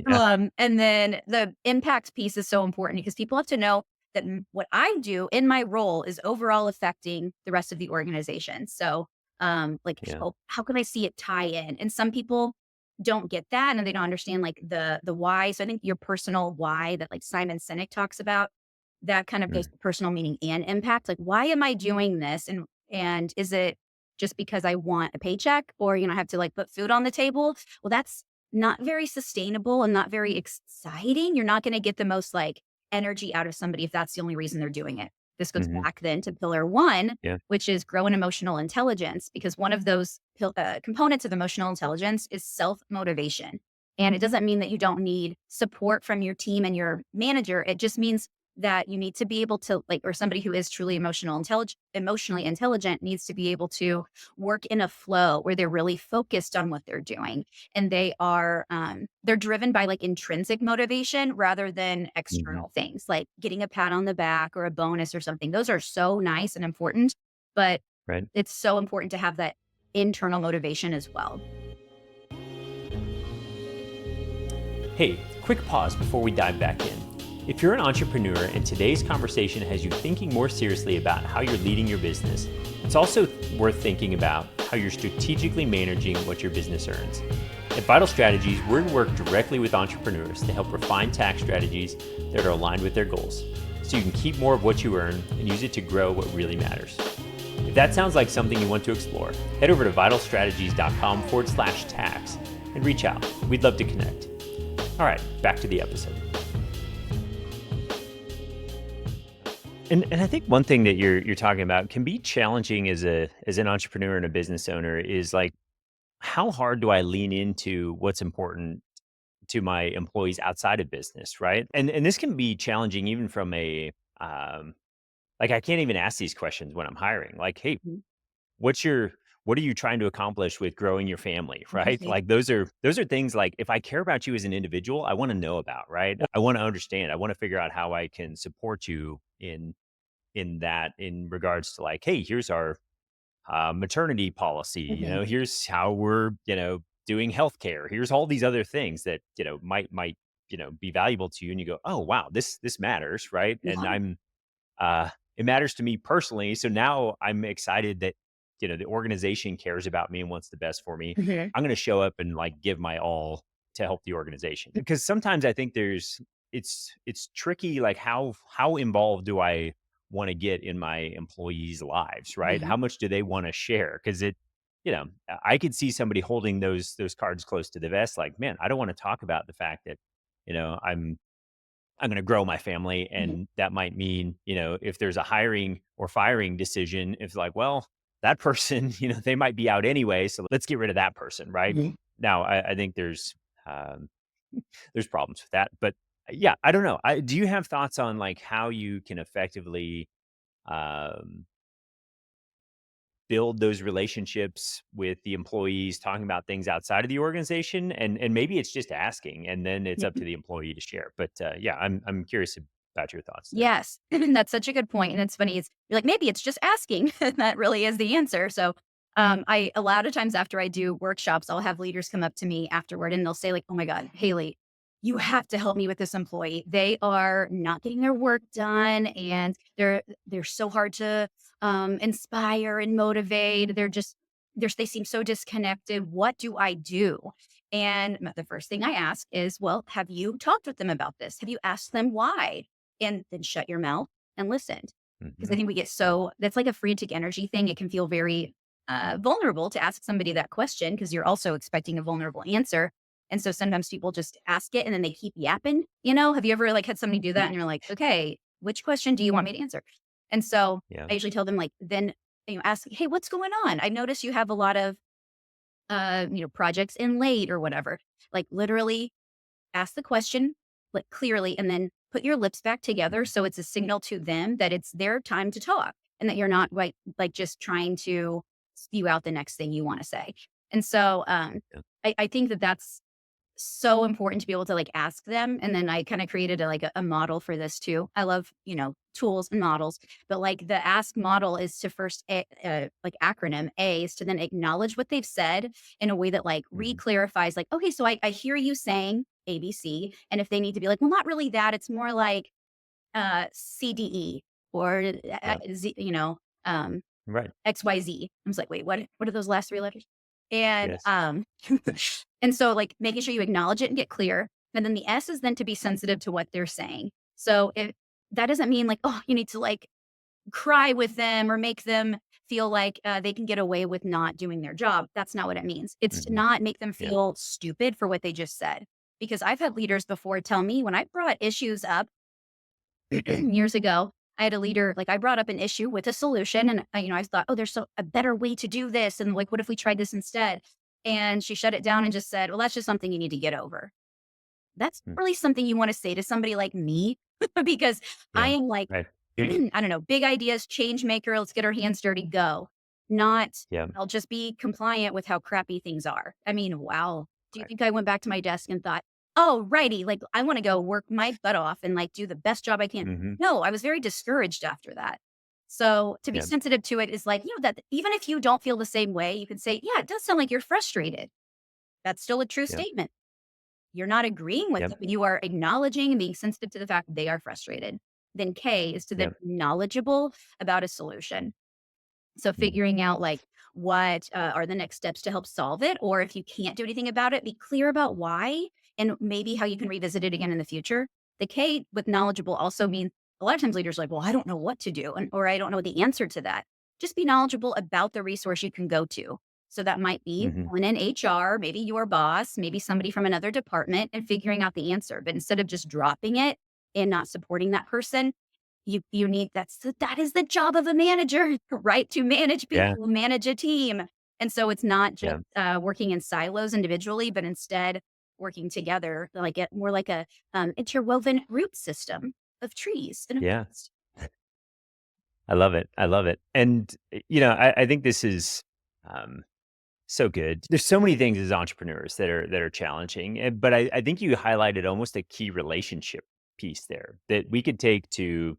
Yeah. And then the impact piece is so important because people have to know that what I do in my role is overall affecting the rest of the organization. So, like, Yeah. how can I see it tie in? And some people don't get that and they don't understand like the why. So I think your personal why that like Simon Sinek talks about, that kind of goes Mm. to personal meaning and impact. Like, why am I doing this? And is it just because I want a paycheck or, I have to like put food on the table? Well, that's not very sustainable and not very exciting. You're not going to get the most like energy out of somebody if that's the only reason they're doing it. This goes Mhm. back then to pillar one, Yeah. which is grow an emotional intelligence, because one of those components of emotional intelligence is self motivation. And it doesn't mean that you don't need support from your team and your manager. It just means that you need to be able to like, or somebody who is truly emotionally intelligent needs to be able to work in a flow where they're really focused on what they're doing and they're driven by like intrinsic motivation rather than Mhm. external things like getting a pat on the back or a bonus or something. Those are so nice and important, but Right. it's so important to have that internal motivation as well. Hey, quick pause before we dive back in. If you're an entrepreneur and today's conversation has you thinking more seriously about how you're leading your business, it's also worth thinking about how you're strategically managing what your business earns. At Vital Strategies, we work directly with entrepreneurs to help refine tax strategies that are aligned with their goals, so you can keep more of what you earn and use it to grow what really matters. If that sounds like something you want to explore, head over to vitalstrategies.com/tax and reach out. We'd love to connect. All right, back to the episode. And I think one thing that you're talking about can be challenging as an entrepreneur and a business owner is like, how hard do I lean into what's important to my employees outside of business, right? And this can be challenging even from a um, like I can't even ask these questions when I'm hiring. Like, hey, Mhm. what's your what are you trying to accomplish with growing your family, right? Right. Like those are things like if I care about you as an individual, I want to know about, right? I want to understand. I want to figure out how I can support you in that in regards to like, hey, here's our maternity policy, Mhm. here's how we're, doing healthcare. Here's all these other things that, might, be valuable to you. And you go, oh wow, this matters, right? And Yeah. uh, it matters to me personally. So now I'm excited that, the organization cares about me and wants the best for me. Mhm. I'm going to show up and like give my all to help the organization. Because sometimes I think it's tricky. Like how involved do I want to get in my employees' lives, right? Mhm. How much do they want to share? Because I could see somebody holding those cards close to the vest. Like, man, I don't want to talk about the fact that, I'm going to grow my family. Mhm. And that might mean, if there's a hiring or firing decision, it's like, well, that person, they might be out anyway. So let's get rid of that person. Right Mhm. now, I think um, there's problems with that. But yeah, I don't know. Do you have thoughts on like how you can effectively um, build those relationships with the employees, talking about things outside of the organization, and maybe it's just asking, and then it's up to the employee to share. But yeah, I'm curious about your thoughts there. Yes, that's such a good point, and it's funny, you're like, "Maybe it's just asking," and that really is the answer, so, I a lot of times after I do workshops, I'll have leaders come up to me afterward, and they'll say like, "Oh my god, Haley, you have to help me with this employee. They are not getting their work done, and they're so hard to inspire and motivate. They seem so disconnected. What do I do? And the first thing I ask is, well, have you talked with them about this? Have you asked them why? And then shut your mouth and listen. Because I Hmm. think we get Yeah. that's like a frantic energy thing. It can feel very vulnerable to ask somebody that question because you're also expecting a vulnerable answer. And so sometimes people just ask it and then they keep yapping. Have you ever like had somebody do that and you're like, okay, which question do you want me to answer? And so Yeah. I usually tell them like, then ask, hey, what's going on? I notice you have a lot of projects in late or whatever. Like literally ask the question like clearly and then put your lips back together Mhm. so it's a signal to them that it's their time to talk and that you're not like just trying to spew out the next thing you want to say. And so Yeah. I think that that's so important to be able to like ask them. And then I kind of created a model for this too. I love, tools and models, but like the ask model is to first, like acronym A is to then acknowledge what they've said in a way that like Mhm. re-clarifies like, okay, so I hear you saying ABC. And if they need to be like, well, not really that, it's more like CDE or Yeah. Z, um, Right. XYZ. I was like, "Wait, what are those last 3 letters?" And, Yes. and so, like, making sure you acknowledge it and get clear, and then the S is then to be sensitive to what they're saying. So, if that doesn't mean, like, oh, you need to, like, cry with them or make them feel like, they can get away with not doing their job. That's not what it means. It's to Hmm. not make them Yeah. feel stupid for what they just said. Because I've had leaders before tell me when I brought issues up years ago, I had a leader, like I brought up an issue with a solution and I thought, oh, a better way to do this. And like, what if we tried this instead? And she shut it down and just said, well, that's just something you need to get over. That's Mm. really something you want to say to somebody like me because I Yeah. am like, Right. I don't know, big ideas, change maker. Let's get our hands dirty, go. Not, Yeah. I'll just be compliant with how crappy things are. I mean, wow. Do you Right. think I went back to my desk and thought, oh, righty, like I want to go work my butt off and like do the best job I can? Hmm. No, I was very discouraged after that. So to be Yeah. sensitive to it is like, that even if you don't feel the same way, you can say, yeah, it does sound like you're frustrated. That's still a true Yeah. statement. You're not agreeing with Yeah. them, but you are acknowledging and being sensitive to the fact they are frustrated. Then K is to Yeah. then be knowledgeable about a solution. So Mhm. figuring out like what are the next steps to help solve it, or if you can't do anything about it, be clear about why and maybe how you can revisit it again in the future. The K with knowledgeable also means a lot of times leaders are like, well, I don't know what to do, or I don't know the answer to that. Just be knowledgeable about the resource you can go to. So that might be Mhm. one in HR, maybe your boss, maybe somebody from another department, and figuring out the answer. But instead of just dropping it and not supporting that person, you need that is the job of a manager, right? To manage Yeah. people, manage a team. And so it's not just Yeah. working in silos individually, but instead working together, like more like a interwoven root system of trees and a Yeah. forest. I love it. I love it. And I think this is um, so good. There's so many things as entrepreneurs that are challenging, but I think you highlighted almost a key relationship piece there that we could take to.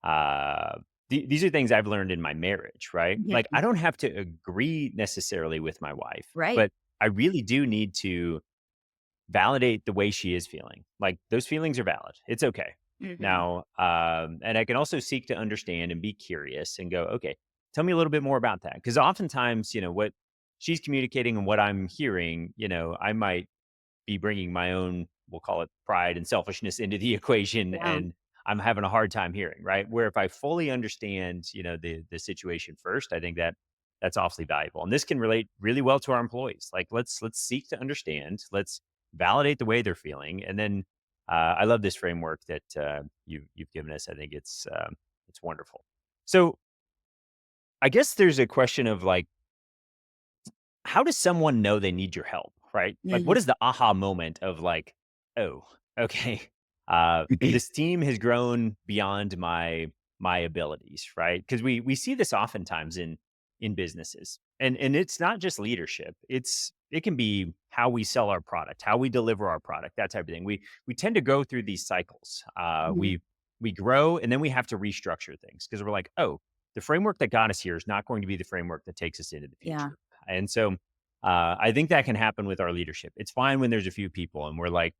Uh, these are things I've learned in my marriage, right? Like Mhm. I don't have to agree necessarily with my wife, Right. but I really do need to validate the way she is feeling. Like those feelings are valid. It's okay. Hmm. Now, and I can also seek to understand and be curious and go, okay, tell me a little bit more about that. Because oftentimes, what she's communicating and what I'm hearing, I might be bringing my own, we'll call it pride and selfishness into the equation, Yeah. and I'm having a hard time hearing, right? Where if I fully understand, the situation first, I think that's awfully valuable. And this can relate really well to our employees. Like let's seek to understand, let's validate the way they're feeling, and then I love this framework that you've given us. I think it's wonderful. So I guess there's a question of like, how does someone know they need your help, right? Like, Mhm. what is the aha moment of like, oh, okay, this team has grown beyond my abilities, right? Because we see this oftentimes in businesses, and it's not just leadership. It can be how we sell our product, how we deliver our product, that type of thing. We tend to go through these cycles. Mhm. We grow, and then we have to restructure things because we're like, oh, the framework that got us here is not going to be the framework that takes us into the Yeah. future. And so I think that can happen with our leadership. It's fine when there's a few people and we're like,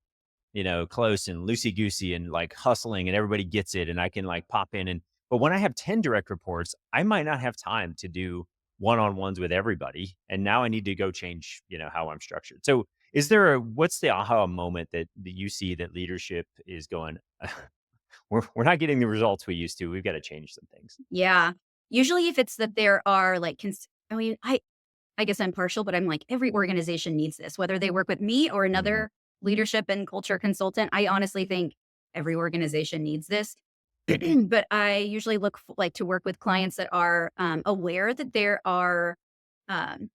close and loosey goosey and like hustling and everybody gets it and I can like pop in but when I have 10 direct reports, I might not have time to do one-on-ones with everybody. And now I need to go change, how I'm structured. So what's the aha moment that you see that leadership is going, we're not getting the results we used to. We've got to change some things. Yeah. Usually if it's that there are like, I mean, I guess I'm partial, but I'm like, every organization needs this, whether they work with me or Mhm. another leadership and culture consultant. I honestly think every organization needs this. But I usually like to work with clients that are aware that there are um,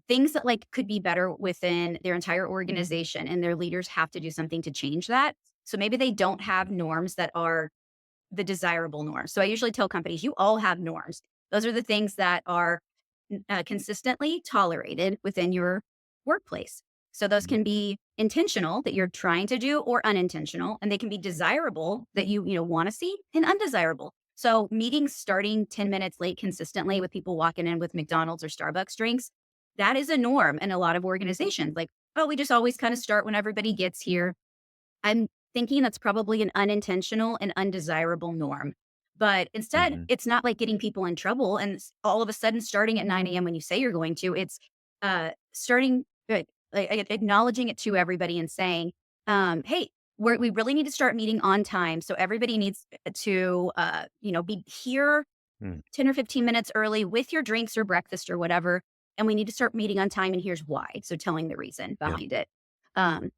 things that like could be better within their entire organization, and their leaders have to do something to change that. So maybe they don't have norms that are the desirable norms. So I usually tell companies, you all have norms. Those are the things that are consistently tolerated within your workplace. So those Mhm. can be intentional that you're trying to do or unintentional, and they can be desirable that you want to see and undesirable. So meetings starting 10 minutes late consistently with people walking in with McDonald's or Starbucks drinks, that is a norm in a lot of organizations. Like, oh, we just always kind of start when everybody gets here. I'm thinking that's probably an unintentional and undesirable norm. But instead, Mhm. it's not like getting people in trouble and all of a sudden starting at 9 a.m. when you say you're going to. It's starting, acknowledging it to everybody and saying, hey, we really need to start meeting on time. So everybody needs to, be here Mm. 10 or 15 minutes early with your drinks or breakfast or whatever. And we need to start meeting on time. And here's why. So telling the reason Yeah. behind it.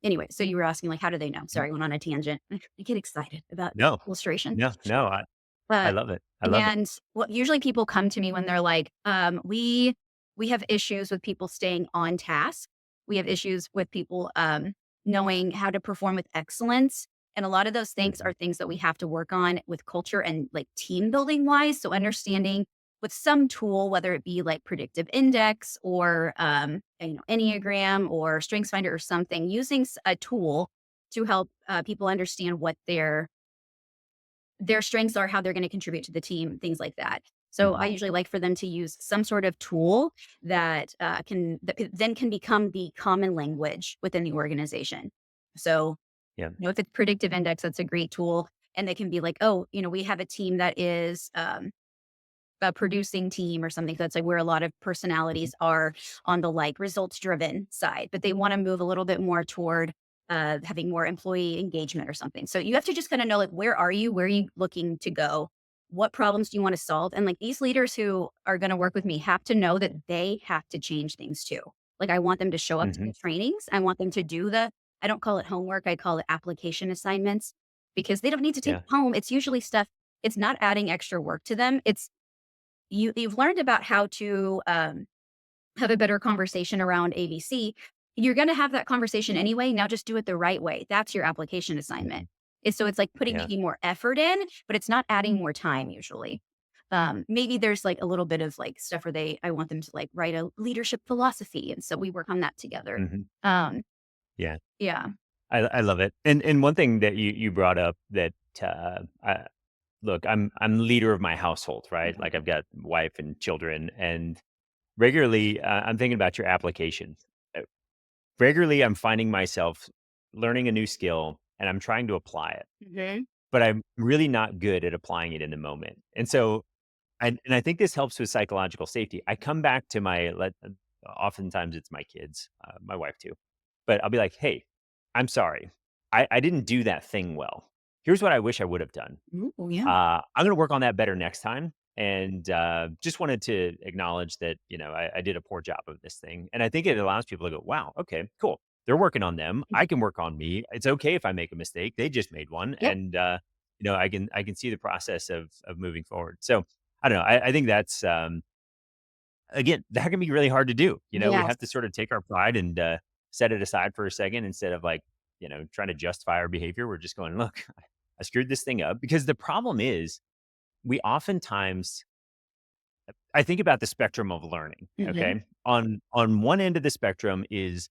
Anyway, so you were asking like, how do they know? Mhm. Sorry, I went on a tangent. I get excited about No, illustration. no. I Uh, love it. I love it. and what usually people come to me when they're like, we have issues with people staying on task. We have issues with people knowing how to perform with excellence. And a lot of those things Mhm. are things that we have to work on with culture and like team building wise. So understanding with some tool, whether it be like predictive index or Enneagram or Strengths Finder or something, using a tool to help people understand what their strengths are, how they're going to contribute to the team, things like that. So I Mhm. usually like for them to use some sort of tool then can become the common language within the organization. So, Yeah. if it's predictive index, that's a great tool. And they can be like, oh, we have a team that is a producing team or something. That's like where a lot of Mhm. personalities are on the like results driven side, but they want to move a little bit more toward having more employee engagement or something. So you have to just kind of know like, where are you? Where are you looking to go? What problems do you want to solve? And like these leaders who are going to work with me have to know that they have to change things too. Like I want them to show up to the Mhm. trainings. I want them to do I don't call it homework. I call it application assignments because they don't need to take Yeah. it home. It's usually stuff, it's not adding extra work to them. It's you've learned about how to have a better conversation around ABC. You're going to have that conversation anyway. Now just do it the right way. That's your application assignment. Mhm. So it's like putting Yeah. maybe more effort in, but it's not adding more time usually. Maybe there's like a little bit of like stuff where I want them to like write a leadership philosophy. And so we work on that together. Mhm. Um, Yeah. yeah. I love it. And one thing that you brought up that look, I'm the leader of my household, right? Mhm. Like I've got wife and children, and regularly I'm thinking about your application. Uh, Regularly, I'm finding myself learning a new skill, and I'm trying to apply it, Mhm. but I'm really not good at applying it in the moment. And so, and I think this helps with psychological safety. I come back to oftentimes it's my kids, my wife too, but I'll be like, hey, I'm sorry. I didn't do that thing well. Here's what I wish I would have done. Ooh, yeah. I'm going to work on that better next time. And just wanted to acknowledge that, I did a poor job of this thing. And I think it allows people to go, wow, okay, cool. They're working on them. I can work on me. It's okay if I make a mistake. They just made one. Yep. And, I can see the process of moving forward. So I don't know. I think that's, again, that can be really hard to do. We Yes. have to sort of take our pride and set it aside for a second instead of like, trying to justify our behavior. We're just going, look, I screwed this thing up because the problem is we oftentimes I think about the spectrum of learning, Mhm. okay? On one end of the spectrum is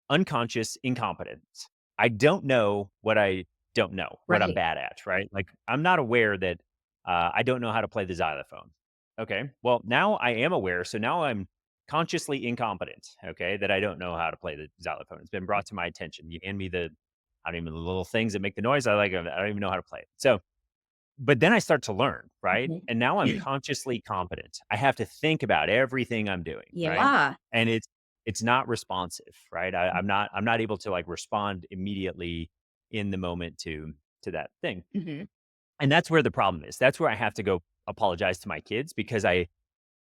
unconscious incompetence. I don't know what I don't know, what I'm Right. bad at, right? Like I'm not aware that I don't know how to play the xylophone. Okay. Well, now I am aware, so now I'm consciously incompetent, okay, that I don't know how to play the xylophone. It's been brought to my attention. You hand me the I don't even the little things that make the noise. I don't even know how to play it. So, but then I start to learn, right? Mhm. And now I'm consciously competent. I have to think about everything I'm doing, right? Yeah. And it's not responsive, right? I'm not able to like respond immediately in the moment to that thing. Mhm. And that's where the problem is. That's where I have to go apologize to my kids because I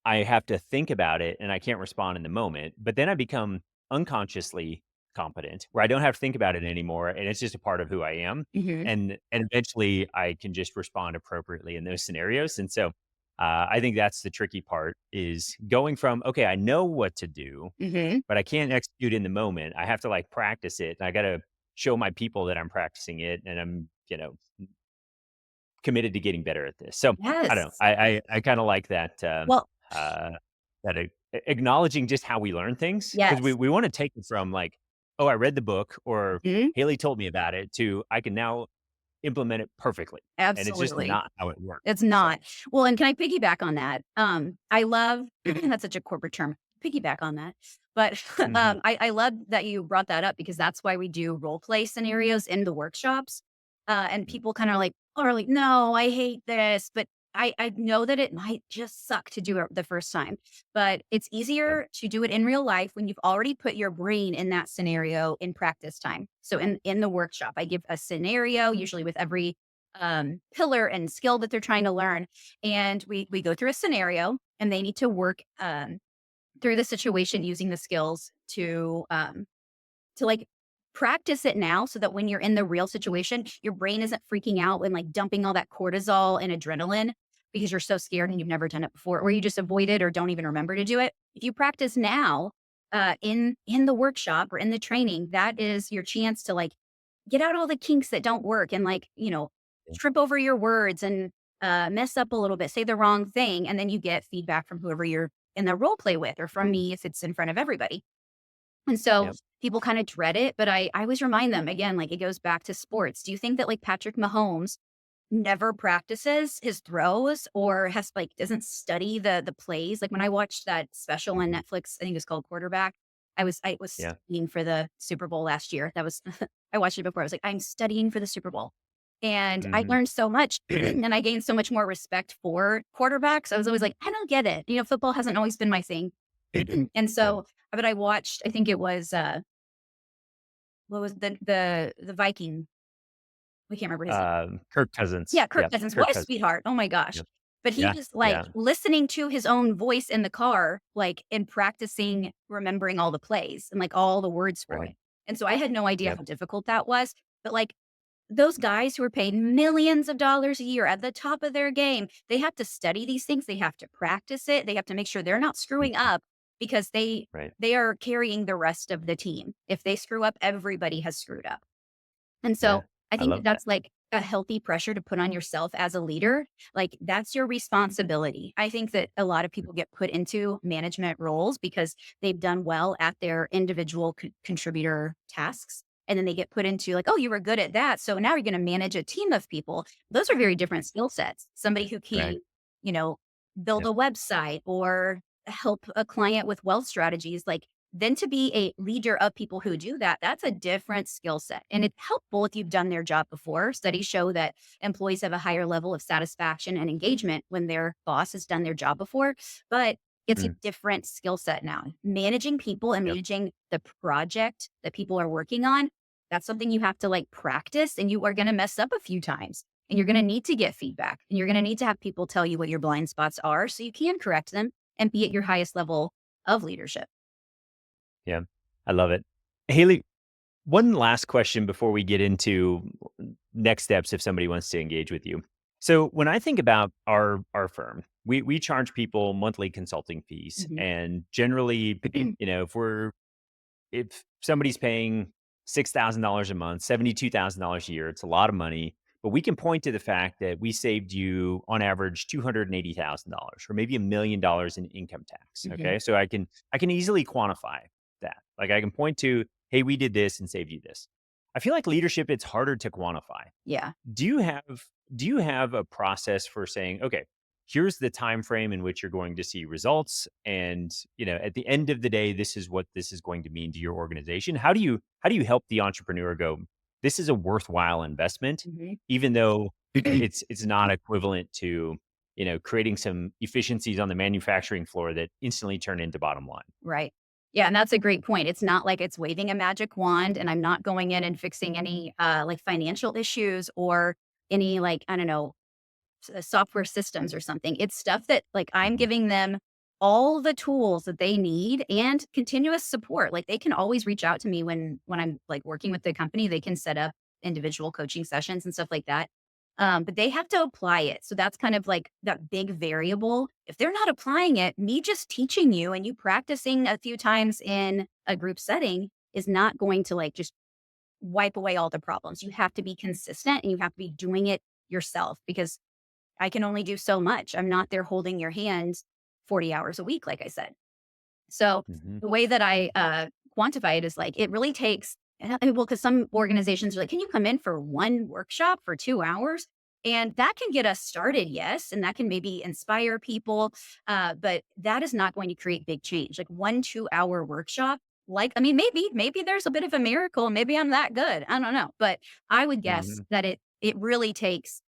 have to think about it and I can't respond in the moment. But then I become unconsciously competent where I don't have to think about it anymore. And it's just a part of who I am. Mhm. And eventually I can just respond appropriately in those scenarios. And so I think that's the tricky part is going from, okay, I know what to do, Mhm. but I can't execute in the moment. I have to like practice it. And I got to show my people that I'm practicing it and I'm, committed to getting better at this. So I don't know. Yes. I kind of like that Well, uh, acknowledging just how we learn things because we yes. we want to take it from like, oh, I read the book or Mhm. Haley told me about it to I can now implement it perfectly, and it's just Absolutely. not how it works. It's So not. Well, and can I piggyback on that? I love that's such a corporate term. Piggyback on that. But mhm, I love that you brought that up because that's why we do role play scenarios in the workshops. And mm, people kind of like are like, no, I hate this. But I know that it might just suck to do it the first time. But it's yep, easier to do it in real life when you've already put your brain in that scenario in practice time. So in the workshop, I give a scenario, usually with every pillar and skill that they're trying to learn. And we go through a scenario and they need to work through the situation using the skills to like practice it now so that when you're in the real situation, your brain isn't freaking out and like dumping all that cortisol and adrenaline because you're so scared and you've never done it before, or you just avoid it or don't even remember to do it. If you practice now in the workshop or in the training, that is your chance to like get out all the kinks that don't work and like, yeah, trip over your words and mess up a little bit, say the wrong thing, and then you get feedback from whoever you're in the role play with or from me if it's in front of everybody. And so yep. people kind of dread it, but I always remind them again, like it goes back to sports. Do you think that like Patrick Mahomes never practices his throws or has like doesn't study the plays? Like when I watched that special on Mhm, Netflix, I think it's called Quarterback. I was yeah, studying for the Super Bowl last year. That was I watched it before. I was like, I'm studying for the Super Bowl. And I mhm, learned so much and I gained so much more respect for quarterbacks. I was always like, I don't get it. Football hasn't always been my thing. And yeah. so, but I watched, I think it was what was the Viking? I can't remember his name. Kirk Cousins. Yeah, Kirk Yep, Cousins. Kirk What a Cousins. sweetheart. Oh my gosh. Yep. But he Yeah, was like yeah, listening to his own voice in the car, like and practicing remembering all the plays and like all the words for right. it. And so I had no idea Yep. how difficult that was. But like those guys who are paid millions of dollars a year at the top of their game, they have to study these things. They have to practice it. They have to make sure they're not screwing Mhm, up because they right. they are carrying the rest of the team. If they screw up, everybody has screwed up. And Yeah, so I I think that love that. that's like a healthy pressure to put on yourself as a leader. Like that's your responsibility. I think that a lot of people get put into management roles because they've done well at their individual contributor tasks. And then they get put into like, oh, you were good at that. So now you're going to manage a team of people. Those are very different skill sets. Somebody who Right. can, you know, build Yep. a website or help a client with wealth strategies. Like then to be a leader of people who do that, that's a different skill set. And it's helpful if you've done their job before. Studies show that employees have a higher level of satisfaction and engagement when their boss has done their job before. But it's a Mm, different skill set now. Managing people and yep. managing the project that people are working on, that's something you have to like practice and you are going to mess up a few times. And you're going to need to get feedback and you're going to need to have people tell you what your blind spots are so you can correct them and be at your highest level of leadership. Yeah, I love it. Haley, one last question before we get into next steps if somebody wants to engage with you. So when I think about our firm, we charge people monthly consulting fees, Mhm. and generally, if somebody's paying $6,000 a month, $72,000 a year, it's a lot of money. But we can point to the fact that we saved you on average $280,000 or maybe $1 million in income tax. Mhm. Okay, so I can easily quantify that. Like I can point to, hey, we did this and saved you this. I feel like leadership, it's harder to quantify. Yeah. Do you have do you have a process for saying, okay, here's the time frame in which you're going to see results and, at the end of the day this is what this is going to mean to your organization? How do you help the entrepreneur go, this is a worthwhile investment, Mhm. even though it's not equivalent to, creating some efficiencies on the manufacturing floor that instantly turn into bottom line. Right. Yeah, and that's a great point. It's not like it's waving a magic wand and I'm not going in and fixing any, like, financial issues or any, like, I don't know, software systems or something. It's stuff that, like, I'm Mhm. giving them all the tools that they need and continuous support. Like, they can always reach out to me when I'm, like, working with the company. They can set up individual coaching sessions and stuff like that. But they have to apply it. So that's kind of like that big variable. If they're not applying it, me just teaching you and you practicing a few times in a group setting is not going to, like, just wipe away all the problems. You have to be consistent and you have to be doing it yourself because I can only do so much. I'm not there holding your hand 40 hours a week, like I said. So Mhm. the way that I quantify it is like it really takes, well, because some organizations are like, can you come in for one workshop for 2 hours? And that can get us started, yes. And that can maybe inspire people. But that is not going to create big change. Like 1 2 hour workshop, like, I mean, maybe there's a bit of a miracle. Maybe I'm that good. I don't know. But I would guess Mhm. that it really takes,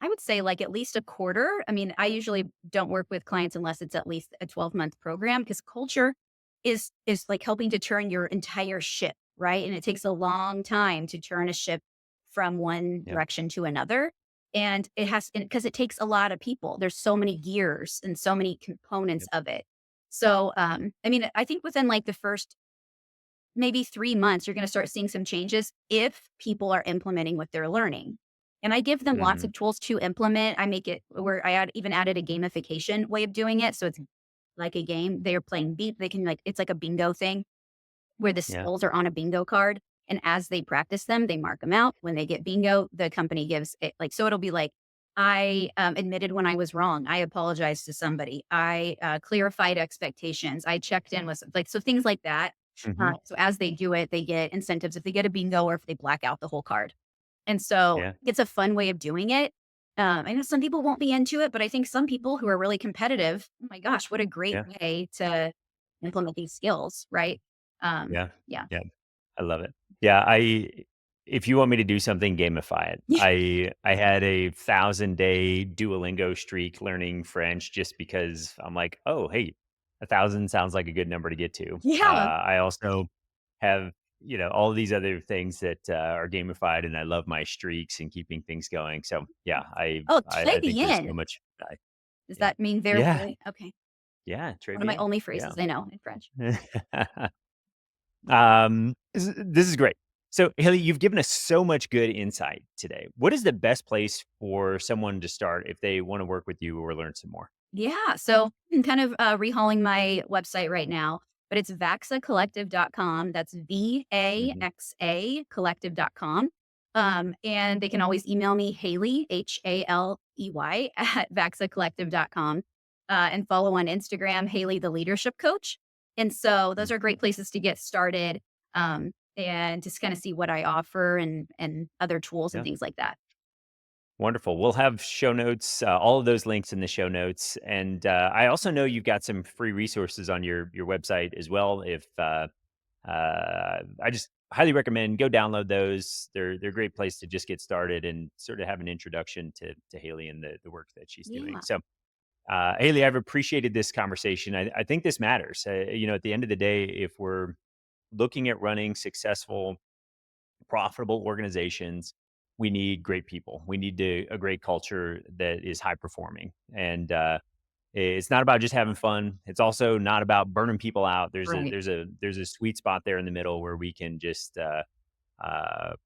I would say, like, at least a quarter. I mean, I usually don't work with clients unless it's at least a 12-month program because culture is like helping to turn your entire ship, right? And it takes a long time to turn a ship from one Yep. direction to another. And it has, because it takes a lot of people. There's so many gears and so many components Yep. of it. So, I mean, I think within like the first maybe 3 months, you're gonna start seeing some changes if people are implementing what they're learning. And I give them lots Mhm. of tools to implement. I make it where even added a gamification way of doing it. So it's like a game. They're playing beat. They can, like, it's like a bingo thing where the Yeah. skills are on a bingo card. And as they practice them, they mark them out. When they get bingo, the company gives it, like, so it'll be like, I admitted when I was wrong. I apologized to somebody. I clarified expectations. I checked in with, like, so things like that. Mhm. So as they do it, they get incentives if they get a bingo or if they black out the whole card. And so Yeah. it's a fun way of doing it. I know some people won't be into it, but I think some people who are really competitive, oh my gosh, what a great Yeah. way to implement these skills, right? Yeah. Yeah. Yeah. I love it. Yeah, if you want me to do something, gamify it. I had a 1,000-day Duolingo streak learning French just because I'm like, "Oh, hey, 1,000 sounds like a good number to get to." Yeah. I also have, all of these other things that, are gamified, and I love my streaks and keeping things going. So, yeah, Oh, I très think there's so bien. much I Does yeah. that mean very, Yeah. very okay? Yeah, très One of my bien. only Yeah. phrases I know in French. This is great. So, Haley, you've given us so much good insight today. What is the best place for someone to start if they want to work with you or learn some more? Yeah. So I'm kind of rehauling my website right now, but it's vaxacollective.com. That's Mhm. VAXA collective.com. And they can always email me, Haley, HALEY, at vaxacollective.com, and follow on Instagram, Haley, the leadership coach. And so those Mm. are great places to get started, and just kind of see what I offer and other tools and Yeah. things like that. Wonderful. We'll have show notes, all of those links in the show notes, and I also know you've got some free resources on your website as well. If I just highly recommend go download those. They're a great place to just get started and sort of have an introduction to Haley and the work that she's doing. Yeah. So, Haley, I've appreciated this conversation. I think this matters. At the end of the day, if we're looking at running successful, profitable organizations, we need great people. We need a great culture that is high performing. And it's not about just having fun. It's also not about burning people out. Right. There's a sweet spot there in the middle where we can just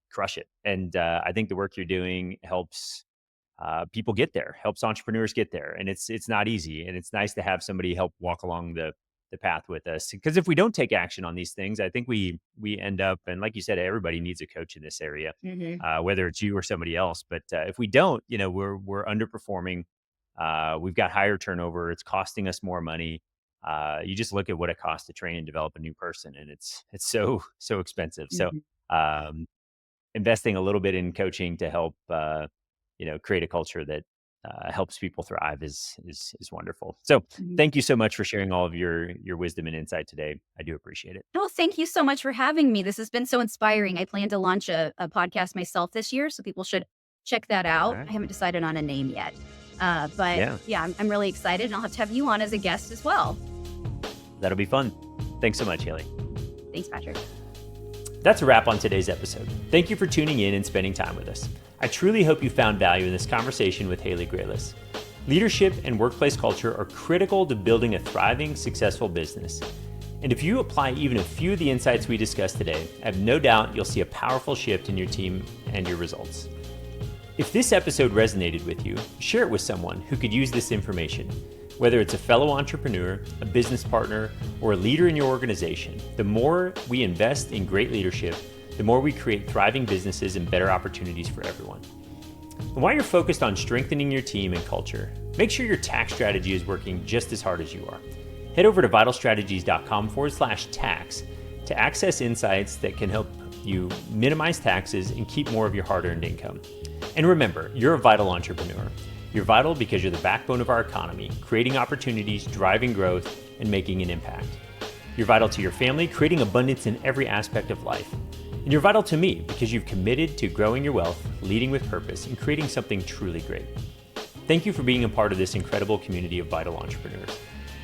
crush it. And I think the work you're doing helps people get there, helps entrepreneurs get there, and it's not easy. And it's nice to have somebody help walk along the path with us. Because if we don't take action on these things, I think we end up, and like you said, everybody needs a coach in this area, Hmm. whether it's you or somebody else. But if we don't, we're underperforming. We've got higher turnover. It's costing us more money. You just look at what it costs to train and develop a new person, and it's so expensive. So Hmm. um, investing a little bit in coaching to help create a culture that helps people thrive is wonderful. So thank you so much for sharing all of your wisdom and insight today. I do appreciate it. Oh, thank you so much for having me. This has been so inspiring. I plan to launch a podcast myself this year, so people should check that All out. right. I haven't decided on a name yet. But Yeah. I'm really excited, and I'll have to have you on as a guest as well. That'll be fun. Thanks so much, Haley. Thanks, Patrick. That's a wrap on today's episode. Thank you for tuning in and spending time with us. I truly hope you found value in this conversation with Haley Grayless. Leadership and workplace culture are critical to building a thriving, successful business. And if you apply even a few of the insights we discussed today, I have no doubt you'll see a powerful shift in your team and your results. If this episode resonated with you, share it with someone who could use this information. Whether it's a fellow entrepreneur, a business partner, or a leader in your organization, the more we invest in great leadership, the more we create thriving businesses and better opportunities for everyone. And while you're focused on strengthening your team and culture, make sure your tax strategy is working just as hard as you are. Head over to vitalstrategies.com/tax to access insights that can help you minimize taxes and keep more of your hard-earned income. And remember, you're a vital entrepreneur. You're vital because you're the backbone of our economy, creating opportunities, driving growth, and making an impact. You're vital to your family, creating abundance in every aspect of life. And you're vital to me because you've committed to growing your wealth, leading with purpose, and creating something truly great. Thank you for being a part of this incredible community of vital entrepreneurs.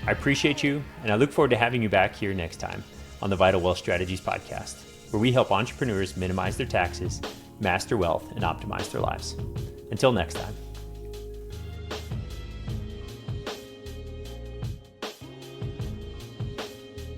I appreciate you, and I look forward to having you back here next time on the Vital Wealth Strategies podcast, where we help entrepreneurs minimize their taxes, master wealth, and optimize their lives. Until next time.